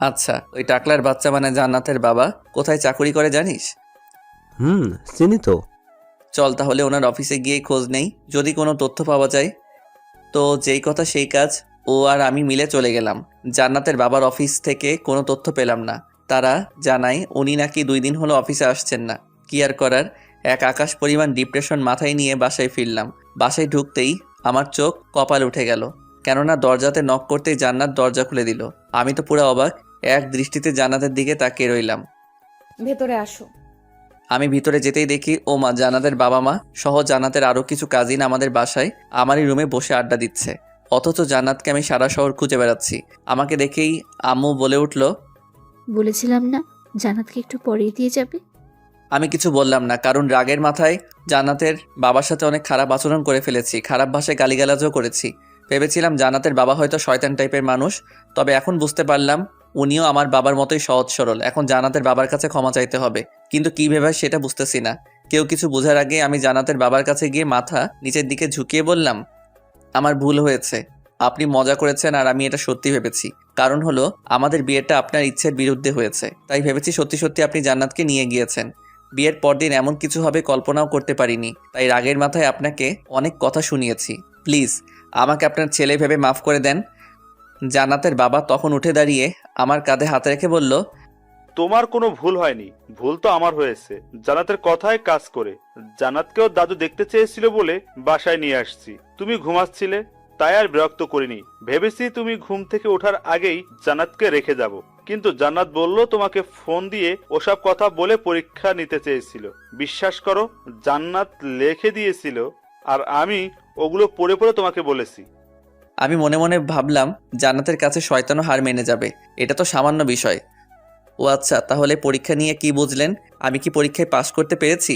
আচ্ছা, ওই টাকলার বাচ্চা মানে জান্নাতের বাবা কোথায় চাকরি করে জানিস? চিনি তো। চল তাহলে ওনার অফিসে গিয়ে খোঁজ নেই, যদি কোনো তথ্য পাওয়া যায়। তো যেই কথা সেই কাজ, ও আর আমি মিলে চলে গেলাম। জান্নাতের বাবার অফিস থেকে কোনো তথ্য পেলাম না। তারা জানায় উনি নাকি 2 দিন হলো অফিসে আসছেন না। কি আর করার, এক আকাশ পরিমাণ ডিপ্রেশন মাথায় নিয়ে বাসায় ফিরলাম। বাসায় ঢুকতেই আমার চোখ কপাল উঠে গেল, কেননা দরজাতে নক করতেই জান্নাত দরজা খুলে দিল। আমি তো পুরো অবাক, এক দৃষ্টিতে জান্নাতের দিকে তাকিয়ে রইলাম। ভেতরে আসো। আমি ভিতরে যেতেই দেখি ও মা, জান্নাতের বাবা মা সহ জান্নাতের আরও কিছু কাজিন আমাদের বাসায় আমারই রুমে বসে আড্ডা দিচ্ছে। অথচ জান্নাতকে আমি সারা শহর খুঁজে বেড়াচ্ছি। আমাকে দেখেই আম্মু বলে উঠল, বলেছিলাম না জান্নাতকে একটু পরেই দিয়ে যাবে। আমি কিছু বললাম না, কারণ রাগের মাথায় জান্নাতের বাবার সাথে অনেক খারাপ আচরণ করে ফেলেছি, খারাপ ভাষায় গালিগালাজও করেছি। ভেবেছিলাম জান্নাতের বাবা হয়তো শয়তান টাইপের মানুষ, তবে এখন বুঝতে পারলাম উনিও আমার বাবার মতোই সহজ সরল। এখন জান্নাতের বাবার কাছে ক্ষমা চাইতে হবে, কিন্তু কী ভেবে সেটা বুঝতেছি না। কেউ কিছু বোঝার আগে আমি জান্নাতের বাবার কাছে গিয়ে মাথা নিচের দিকে ঝুঁকিয়ে বললাম, আমার ভুল হয়েছে, আপনি মজা করেছেন আর আমি এটা সত্যি ভেবেছি। কারণ হলো আমাদের বিয়েটা আপনার ইচ্ছের বিরুদ্ধে হয়েছে, তাই ভেবেছি সত্যি সত্যি আপনি জান্নাতকে নিয়ে গিয়েছেন। বিয়ের পরদিন এমন কিছু হবে কল্পনাও করতে পারিনি, তাই রাগের মাথায় আপনাকে অনেক কথা শুনিয়েছি। প্লিজ আমাকে আপনার ছেলে ভেবে মাফ করে দেন। জান্নাতের বাবা তখন উঠে দাঁড়িয়ে আমার কাঁধে হাত রেখে বলল, তোমার কোনো ভুল হয়নি, ভুল তো আমার হয়েছে। জান্নাতের কথায় কাজ করে জান্নাতকেও দাদু দেখতে চেয়েছিল বলে বাসায় নিয়ে আসছি। তুমি ঘুমাচ্ছিলে তাই আর বিরক্ত করিনি, ভেবেছি তুমি ঘুম থেকে ওঠার আগেই জান্নাতকে রেখে যাব। কিন্তু জান্নাত বলল তোমাকে ফোন দিয়ে ওসব কথা বলে পরীক্ষা নিতে চেয়েছিল। বিশ্বাস করো, জান্নাত লিখে দিয়েছিল আর আমি ওগুলো পড়ে পড়ে তোমাকে বলেছি। আমি মনে মনে ভাবলাম জান্নাতের কাছে শয়তানও হার মেনে যাবে, এটা তো সামান্য বিষয়। ও আচ্ছা, তাহলে পরীক্ষা নিয়ে কি বুঝলেন? আমি কি পরীক্ষায় পাশ করতে পেরেছি?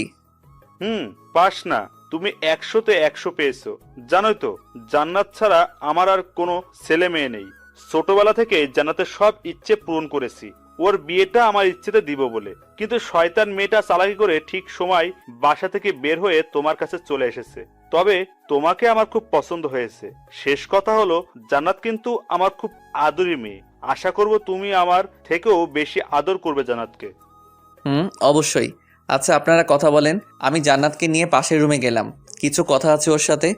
পাস না, তুমি 100-তে 100 পেয়েছো। জানোই তো, জান্নাত ছাড়া আমার আর কোনো ছেলে মেয়ে নেই। ছোটবেলা থেকে জান্নাতের সব ইচ্ছে পূরণ করেছি, ওর বিয়েটা আমার ইচ্ছেতে দিব বলে। কিন্তু শয়তান মেয়েটা চালাকি করে ঠিক সময় বাসা থেকে বের হয়ে তোমার কাছে চলে এসেছে। তবে তোমাকে আমার খুব পছন্দ হয়েছে। শেষ কথা হলো, জান্নাত কিন্তু আমার খুব আদরি মেয়ে। আশা করব তুমি আমার থেকেও বেশি আদর করবে জান্নাতকে। অবশ্যই। আচ্ছা, আপনারা কথা বলেন। আমি জান্নাতকে নিয়ে পাশের রুমে গেলাম, কিছু কথা আছে ওর সাথে।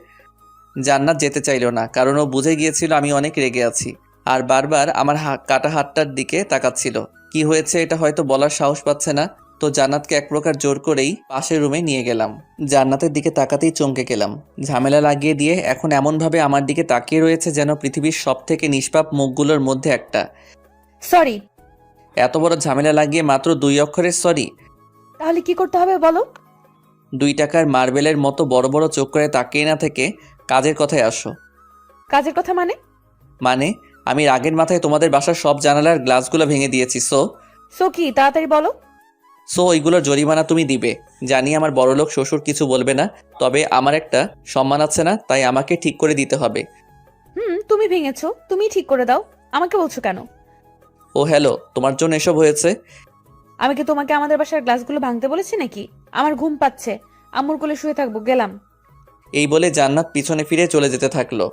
জান্নাত যেতে চাইল না, কারণ ও বুঝে গিয়েছিল আমি অনেক রেগে আছি, আর বারবার আমার কাটা হাতটার দিকে তাকাচ্ছিল। কি হয়েছে এটা হয়তো বলার সাহস পাচ্ছে না, তো জান্নাতকে এক প্রকার জোর করেই পাশের রুমে নিয়ে গেলাম। জান্নাতের দিকে তাকাতেই চমকে গেলাম। ঝামেলা লাগিয়ে দিয়ে এখন এমনভাবে আমার দিকে তাকিয়ে রয়েছে যেন পৃথিবীর সব থেকে নিষ্পাপ মুখগুলোর মধ্যে একটা। সরি। এত বড় ঝামেলা লাগিয়ে মাত্র 2 অক্ষরের সরি? তাহলে কি করতে হবে বলো? 2 টাকার মার্বেলের মতো বড় বড় চোখ করে তাকিয়ে না থেকে কাজের কথায় আসো। কাজের কথা মানে? মানে আমি রাগের মাথায় তোমাদের বাসার সব জানালার গ্লাসগুলো ভেঙে দিয়েছি। সো কি, তাড়াতাড়ি বলো। ওইগুলোর জরিমানা তুমি দিবে। জানি আমার বড়লোক শ্বশুর কিছু বলবে না, তবে আমার একটা সম্মান আছে না, তাই আমাকে ঠিক করে দিতে হবে। তুমি ভেঙেছো, তুমি ঠিক করে দাও, আমাকে বলছো কেন? ও হ্যালো, তোমার জন্য এসব হয়েছে? আমি কি তোমাকে আমাদের বাসার গ্লাসগুলো ভাঙতে বলেছি নাকি? আমার ঘুম পাচ্ছে, আম্মুর কোলে শুয়ে থাকবো, গেলাম। এই বলে জান্নাত পিছনে ফিরে চলে যেতে থাকলো।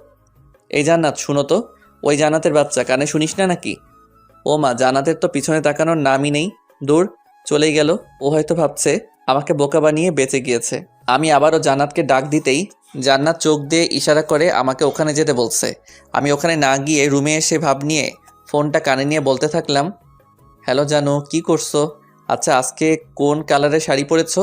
এই জান্নাত, শুনো তো। ওই জান্নাতের বাচ্চা, কানে শুনিস না নাকি? ও মা, জান্নাতের তো পিছনে তাকানোর নামই নেই। দূর, চলেই গেল। ও হয়তো ভাবছে আমাকে বোকা বানিয়ে বেঁচে গিয়েছে। আমি আবারও জান্নাতকে ডাক দিতেই জান্নাত চোখ দিয়ে ইশারা করে আমাকে ওখানে যেতে বলছে। আমি ওখানে না গিয়ে রুমে এসে ভাব নিয়ে ফোনটা কানে নিয়ে বলতে থাকলাম, হ্যালো জানু, কি করছো? আচ্ছা, আজকে কোন কালারের শাড়ি পরেছো?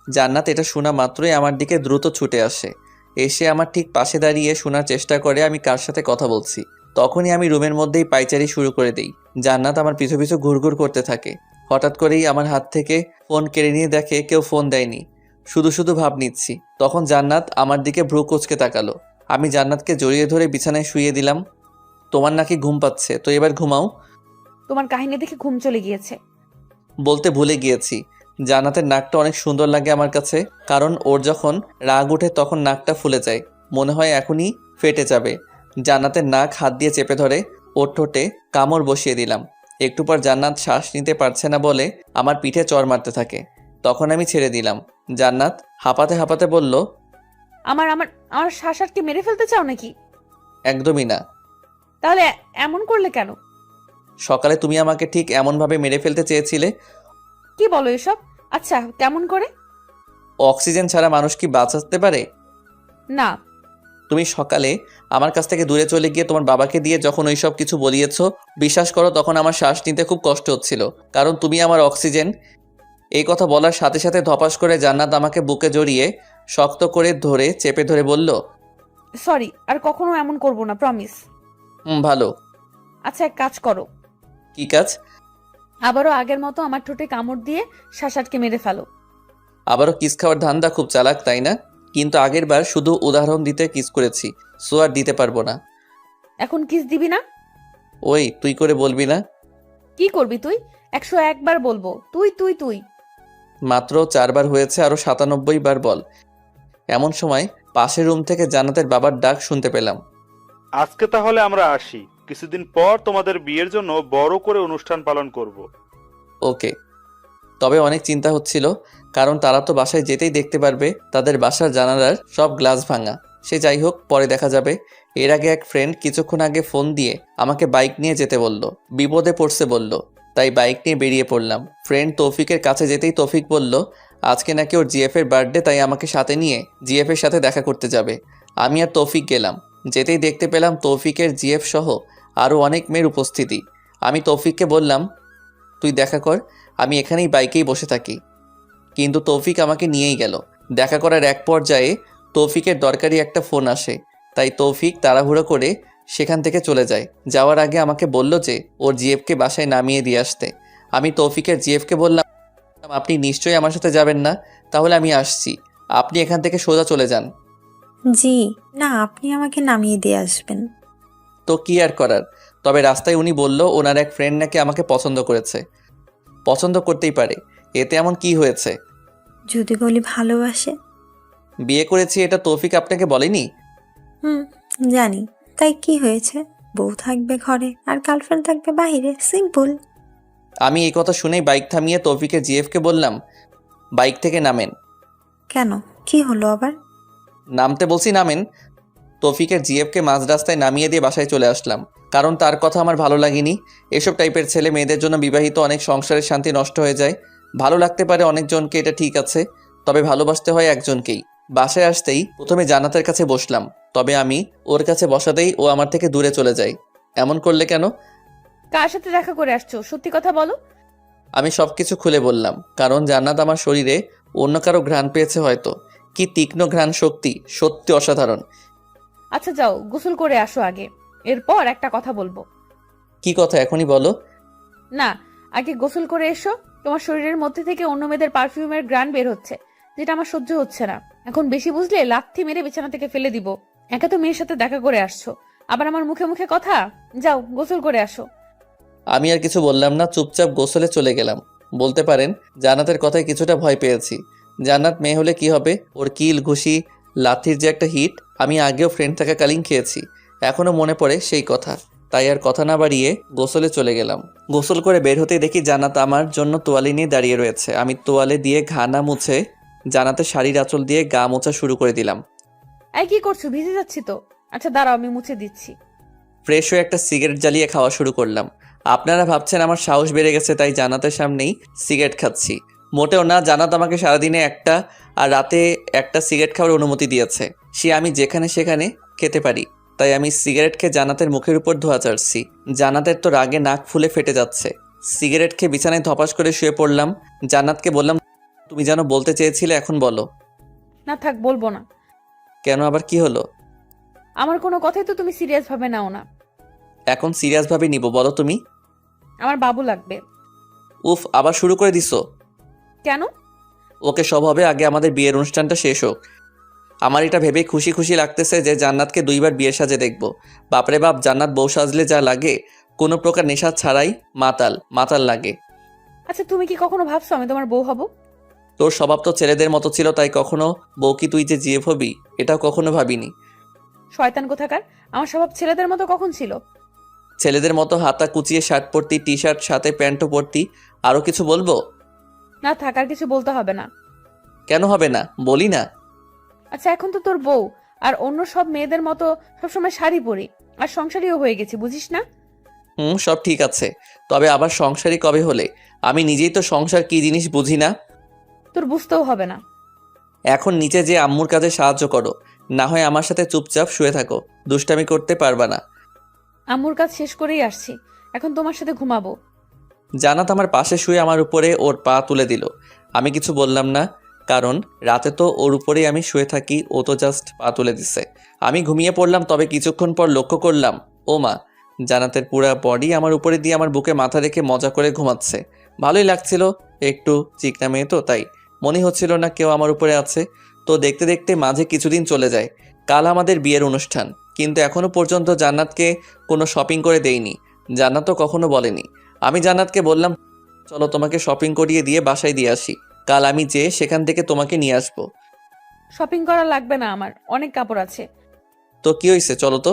জান্নাত এটা শোনা মাত্রই আমার দিকে দ্রুত ছুটে আসে, এসে আমার ঠিক পাশে দাঁড়িয়ে শোনার চেষ্টা করে আমি কার সাথে কথা বলছি। তখনই আমি রুমের মধ্যেই পায়চারি শুরু করে দিই। জান্নাত আমার পিছু পিছু ঘুরঘুর করতে থাকে। হঠাৎ করেই আমার হাত থেকে ফোন কেড়ে নিয়ে দেখে কেউ ফোন দেয়নি, শুধু শুধু ভাব নিচ্ছি। তখন জান্নাত আমার দিকে ভ্রু কুঁচকে তাকালো। আমি জান্নাতকে জড়িয়ে ধরে বিছানায় শুইয়ে দিলাম। তোমার নাকি ঘুম পাচ্ছে, তো এবার ঘুমাও। তোমার কাহিনী দেখে ঘুম চলে গিয়েছে। বলতে ভুলে গিয়েছি, জান্নাতের নাকটা অনেক সুন্দর লাগে আমার কাছে, কারণ ওর যখন রাগ ওঠে তখন নাকটা ফুলে যায়, মনে হয় এখনই ফেটে যাবে। জান্নাতের নাক হাত দিয়ে চেপে ধরে ওর ঠোঁটে কামড় বসিয়ে দিলাম। একটু পর জান্নাত শ্বাস নিতে পারছে না বলে আমার পিঠে চড় মারতে থাকে। তখন আমি ছেড়ে দিলাম। জান্নাত হাঁপাতে হাঁপাতে বলল, আমার আমার আমার শ্বাস আটকে মেরে ফেলতে চাও নাকি? একদমই না। তাহলে এমন করলে কেন? সকালে তুমি আমাকে ঠিক এমনভাবে মেরে ফেলতে চেয়েছিলে। কি বলো এসব? আচ্ছা, কেমন করে? অক্সিজেন ছাড়া মানুষ কি বাঁচতে পারে? না। তুমি সকালে আমার কাছ থেকে দূরে চলে গিয়ে তোমার বাবাকে দিয়ে যখন ওই সব কিছু বলিয়েছো, বিশ্বাস করো তখন আমার শ্বাস নিতে খুব কষ্ট হচ্ছিল, কারণ তুমি আমার অক্সিজেন। এই কথা বলার সাথে সাথে ধপাস করে জান্নাত আমাকে বুকে জড়িয়ে শক্ত করে ধরে চেপে ধরে বলল, সরি, আর কখনো এমন করব না, প্রমিস। ভালো। আচ্ছা, এক কাজ করো। কি কাজ? আবারও আগের মতো আমার ঠোঁটে কামড় দিয়ে শ্বাস আটকে মেরে ফেলো। আবারও কিস খাওয়ার ধান্দা? খুব চালাক, তাই না? কিন্তু আগের বার শুধু উদাহরণ দিতে কিস করেছি, সো আর দিতে পারবো না। এখন কিস দিবি না? ওই তুই করে বলবি না? কি করবি তুই? 101 বার বলবো তুই তুই তুই। মাত্র 4 বার হয়েছে, আরো 97 বার বল। এমন সময় পাশের রুম থেকে জান্নাতের বাবার ডাক শুনতে পেলাম। আজকে তাহলে আমরা আসি, কিছুদিন পর তোমাদের বিয়ের জন্য বড় করে অনুষ্ঠান পালন করব। ওকে। তবে অনেক চিন্তা হচ্ছিল, কারণ তারা তো বাসায় যেতেই দেখতে পারবে তাদের বাসার জানালার সব গ্লাস ভাঙা। সে যাই হোক, পরে দেখা যাবে। এর আগে এক ফ্রেন্ড কিছুক্ষণ আগে ফোন দিয়ে আমাকে বাইক নিয়ে যেতে বলল, বিপদে পড়ছে বলল, তাই বাইক নিয়ে বেরিয়ে পড়লাম। ফ্রেন্ড তৌফিকের কাছে যেতেই তৌফিক বলল আজকে নাকি ওর জিএফ এর বার্থডে, তাই আমাকে সাথে নিয়ে জিএফ এর সাথে দেখা করতে যাবে। আমি আর তৌফিক গেলাম। যেতেই দেখতে পেলাম তৌফিকের জিএফ সহ আরও অনেক মেয়ের উপস্থিতি। আমি তৌফিককে বললাম, তুই দেখা কর, আমি এখানেই বাইকেই বসে থাকি। কিন্তু তৌফিক আমাকে নিয়েই গেল। দেখা করার এক পর্যায়ে তৌফিকের দরকারি একটা ফোন আসে, তাই তৌফিক তাড়াহুড়ো করে সেখান থেকে চলে যায়। যাওয়ার আগে আমাকে বলল যে ওর জিএফকে বাসায় নামিয়ে দিয়ে আসতে। আমি তৌফিকের জিএফকে বললাম, আপনি নিশ্চয়ই আমার সাথে যাবেন না, তাহলে আমি আসছি, আপনি এখান থেকে সোজা চলে যান। জি না, আপনি আমাকে নামিয়ে দিয়ে আসবেন। তো কি আর করার। তবে রাস্তায় উনি বলল ওনার এক ফ্রেন্ড নাকি আমাকে পছন্দ করেছে। পছন্দ করতেই পারে, এতে এমন কি হয়েছে? যদি বলি ভালোবাসে? বিয়ে করেছি এটা তৌফিক আপনাকে বলেনি? হুম, জানি। তাই কি হয়েছে? বউ থাকবে ঘরে আর গার্লফ্রেন্ড থাকবে বাইরে, সিম্পল। আমি এই কথা শুনেই বাইক থামিয়ে তৌফিকের জিএফকে বললাম, বাইক থেকে নামেন। কেন, কি হলো আবার? নামতে বলছি নামেন। তৌফিকের জিএফকে মাঝ রাস্তায় নামিয়ে দিয়ে বাসায় চলে আসলাম, কারণ তার কথা আমার ভালো লাগেনি। এসব টাইপের ছেলে মেয়েদের জন্য বিবাহিত অনেক সংসারের শান্তি নষ্ট হয়ে যায়। ভালো লাগতে পারে অনেকজনকে, এটা ঠিক আছে, তবে ভালোবাসতে হয় একজনকেই। বাসায় আসতেই প্রথমে জান্নাতের কাছে বসলাম, তবে আমি ওর কাছে বসাতেই ও আমার থেকে দূরে চলে যায়। এমন করলে কেন? কার সাথে দেখা করে আসছো, সত্যি কথা বলো। আমি সবকিছু খুলে বললাম, কারণ জান্নাত আমার শরীরে অন্য কারো ঘ্রাণ পেয়েছে হয়তো। কি তীক্ষ্ণ ঘ্রাণ শক্তি, সত্যি অসাধারণ। আচ্ছা যাও, গোসল করে আসো আগে, এরপর একটা কথা বলবো। কি কথা এখনই বলো। না, আগে গোসল করে এসো। তোমার শরীরের মধ্যে থেকে অন্য মেয়েদের পারফিউমের গ্রান বের হচ্ছে, যেটা আমার সহ্য হচ্ছে না। এখন বেশি বুঝলে লাথি মেরে বিছানা থেকে ফেলে দিব। একা তো মেয়ের সাথে দেখা করে আসছো, আবার আমার মুখে মুখে কথা। যাও গোসল করে আসো। আমি আর কিছু বললাম না, চুপচাপ গোসলে চলে গেলাম। বলতে পারেন জান্নাতের কথায় কিছুটা ভয় পেয়েছি। জান্নাত মেয়ে হলে কি হবে, ওর কিল ঘুষি লাথির যে একটা হিট আমি আগেও ফ্রেন্ড থাকাকালীন খেয়েছি, এখনও মনে পড়ে সেই কথা। তাই আর কথা না বাড়িয়ে গোসলে চলে গেলাম। গোসল করে বের হতেই দেখি জান্নাত আমার জন্য তোয়ালে নিয়ে দাঁড়িয়ে রয়েছে। আমি তোয়ালে দিয়ে ঘা না মুছে জান্নাতের শাড়ির আঁচল দিয়ে গা মোছা শুরু করে দিলাম। এই কি করছো, ভিজে যাচ্ছি তো। আচ্ছা দাঁড়াও, আমি মুছে দিচ্ছি। ফ্রেশ হয়ে একটা সিগারেট জ্বালিয়ে খাওয়া শুরু করলাম। আপনারা ভাবছেন আমার সাহস বেড়ে গেছে তাই জান্নাতের সামনেই সিগারেট খাচ্ছি। মোটেও না, জান্নাত আমাকে সারাদিনে একটা আর রাতে একটা সিগারেট খাওয়ার অনুমতি দিয়েছে। সে আমি যেখানে সেখানে খেতে পারি, তাই আমি সিগারেট খেয়ে জান্নাতের মুখের উপর ধোঁয়া চাড়ছি। জান্নাতের তো রাগে নাক ফুলে ফেটে যাচ্ছে। সিগারেট খেয়ে বিছানায় ধপাস করে শুয়ে পড়লাম। জান্নাতকে বললাম, তুমি যেন বলতে চেয়েছিলে এখন বলো। না থাক, বলবো না। কেন, আবার কি হলো? আমার কোনো কথাই তো তুমি সিরিয়াস ভাবে নাও না। এখন সিরিয়াসভাবে নিব, বলো তুমি। আমার বাবু লাগবে। উফ, আবার শুরু করে দিছো। কেন? ওকে, সব হবে, আগে আমাদের বিয়ের অনুষ্ঠানটা শেষ হোক। আমার এটা ভেবে খুশি খুশি লাগতেছে যে জান্নাতকে 2বার বিয়ের সাজে দেখব। বাপরে বাপ, জান্নাত বউ সাজলে যা লাগে, কোনো প্রকার নেশা ছাড়াই মাতাল মাতাল লাগে। আচ্ছা তুমি কি কখনো ভাবছো আমি তোমার বউ হব? তোর স্বভাব তো ছেলেদের মতো ছিল, তাই কখনো বউ কি তুই যে জিএফ হবি এটাও কখনো ভাবিনি। শয়তান কোথাকার, আমার স্বভাব ছেলেদের মতো কখন ছিল? ছেলেদের মতো হাতা কুচিয়ে শার্ট পরতি, টি শার্ট সাথে প্যান্টও পরতি। আরও কিছু বলবো? না থাক, আর কিছু বলতে হবে না। কেন হবে না, বলি না। আচ্ছা এখন তো তোর বউ, আর অন্য সব মেয়েদের মতো সবসময় শাড়ি পরি, আর সংসারীও হয়ে গেছি, বুঝিস না? সব ঠিক আছে, তবে আবার সংসারই কবে হলে? আমি নিজেই তো সংসার কি জিনিস বুঝি না। তোর বুঝতেও হবে না। এখন নিচে যে আম্মুর কাজে সাহায্য করো, না হয় আমার সাথে চুপচাপ শুয়ে থাকো, দুষ্টামি করতে পারবা না। আম্মুর কাজ শেষ করেই আসছি, এখন তোমার সাথে ঘুমাবো। জান্নাত আমার পাশে শুয়ে আমার উপরে ওর পা তুলে দিল। আমি কিছু বললাম না, কারণ রাতে তো ওর উপরেই আমি শুয়ে থাকি, ও তো জাস্ট পা তুলে দিছে। আমি ঘুমিয়ে পড়লাম, তবে কিছুক্ষণ পর লক্ষ্য করলাম, ও মা, জান্নাতের পুরা বডি আমার উপরে দিয়ে আমার বুকে মাথা রেখে মজা করে ঘুমাচ্ছে। ভালোই লাগছিল, একটু চিকনা মেয়ে তো, তাই মনে হচ্ছিল না কেউ আমার উপরে আছে। তো দেখতে দেখতে মাঝে কিছুদিন চলে যায়। কাল আমাদের বিয়ের অনুষ্ঠান, কিন্তু এখনো পর্যন্ত জান্নাতকে কোনো শপিং করে দেইনি। জান্নাতও কখনো বলেনি। আমি জান্নাতকে বললাম, চলো তোমাকে শপিং করিয়ে দিয়ে বাসায় দিয়ে আসি, কাল আমি যেয়ে সেখান থেকে তোমাকে নিয়ে আসবো। শপিং করা লাগবে না, আমার অনেক কাপড় আছে। তো কি হয়েছে, চলো তো।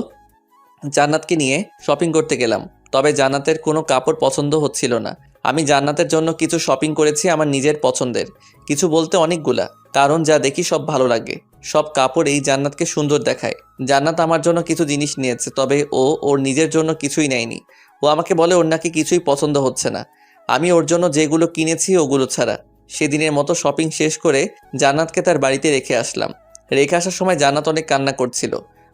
জান্নাতকে নিয়ে শপিং করতে গেলাম, তবে জান্নাতের কোনো কাপড় পছন্দ হচ্ছিল না। আমি জান্নাতের জন্য কিছু শপিং করেছি আমার নিজের পছন্দের, কিছু বলতে অনেকগুলা, কারণ যা দেখি সব ভালো লাগে। সব কাপড় এই জান্নাতকে সুন্দর দেখায়। জান্নাত আমার জন্য কিছু জিনিস নিয়েছে, তবে ও ওর নিজের জন্য কিছুই নেয়নি। ও আমাকে বলে ওর নাকি কিছুই পছন্দ হচ্ছে না। আমি ওর জন্য যেগুলো কিনেছি ওগুলো ছাড়া। সেদিনের মতো শপিং শেষ করে জান্নাতকে তার বাড়িতে রেখে আসলাম। রেখে আসার সময় জান্নাত অনেক কান্না করছিল।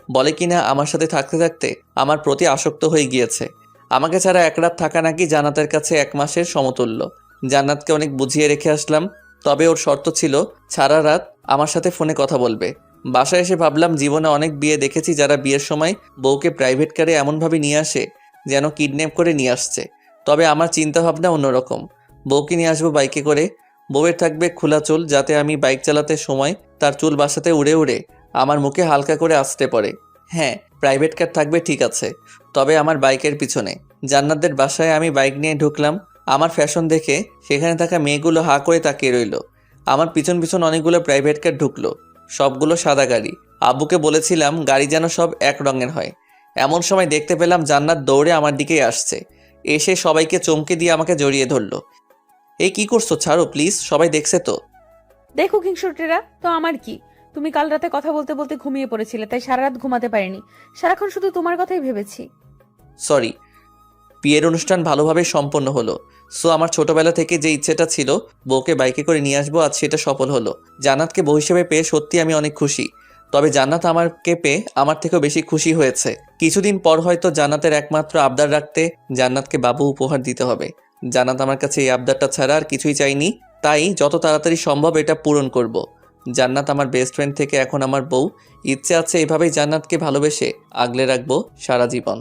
বলে কিনা আমার সাথে থাকতে থাকতে আমার প্রতি আসক্ত হয়ে গিয়েছে। আমাকে ছাড়া এক রাত থাকা নাকি জান্নাতের কাছে 1 মাসের সমতুল্য। জান্নাতকে অনেক বুঝিয়ে রেখে আসলাম, তবে ওর শর্ত ছিল সারা রাত আমার সাথে ফোনে কথা বলবে। বাসায় এসে ভাবলাম, জীবনে অনেক বিয়ে দেখেছি যারা বিয়ের সময় বউকে প্রাইভেট কারে এমনভাবে নিয়ে আসে যেন কিডন্যাপ করে নিয়ে আসছে, তবে আমার চিন্তাভাবনা অন্যরকম। বউকে নিয়ে আসবো বাইকে করে, বউয়ের থাকবে খোলা চুল, যাতে আমি বাইক চালাতে সময় তার চুল বাসাতে উড়ে উড়ে আমার মুখে হালকা করে আসতে পড়ে। হ্যাঁ, প্রাইভেট কার থাকবে ঠিক আছে, তবে আমার বাইকের পিছনে। জান্নাতদের বাসায় আমি বাইক নিয়ে ঢুকলাম। আমার ফ্যাশন দেখে সেখানে থাকা মেয়েগুলো হা করে তাকিয়ে রইল। আমার পিছন পিছন অনেকগুলো প্রাইভেট কার ঢুকলো, সবগুলো সাদা গাড়ি। আব্বুকে বলেছিলাম গাড়ি যেন সব এক রঙের হয়। এমন সময় দেখতে পেলাম জান্নাত দৌড়ে আমার দিকেই আসছে। এসে সবাইকে চমকে দিয়ে আমাকে জড়িয়ে ধরলো। এই কি করছো, ছাড়ো প্লিজ, সবাই দেখছে তো। দেখো কিংসুটেরা, তো আমার কি? তুমি কাল রাতে কথা বলতে বলতে ঘুমিয়ে পড়েছিলে, তাই সারা রাত ঘুমাতে পারিনি। সারাক্ষণ শুধু তোমার কথাই ভেবেছি। সরি। বিয়ের অনুষ্ঠান ভালোভাবে সম্পন্ন হলো। সো আমার ছোটবেলা থেকে যে ইচ্ছেটা ছিল বউকে বাইকে করে নিয়ে আসবো, আজ সেটা সফল হলো। জান্নাতকে বউ হিসেবে পেয়ে সত্যি আমি অনেক খুশি। তবে জান্নাত আমাকে পেয়ে আমার থেকেও বেশি খুশি হয়েছে। কিছুদিন পর হয়তো জান্নাতের একমাত্র আবদার রাখতে জান্নাতকে বাবু উপহার দিতে হবে। জান্নাত আমার কাছে এই আবদারটা ছাড়া আর কিছুই চাইনি, তাই যত তাড়াতাড়ি সম্ভব এটা পূরণ করব। জান্নাত আমার বেস্ট ফ্রেন্ড থেকে এখন আমার বউ। ইচ্ছে আছে এভাবেই জান্নাতকে ভালোবেসে আগলে রাখবো সারা জীবন।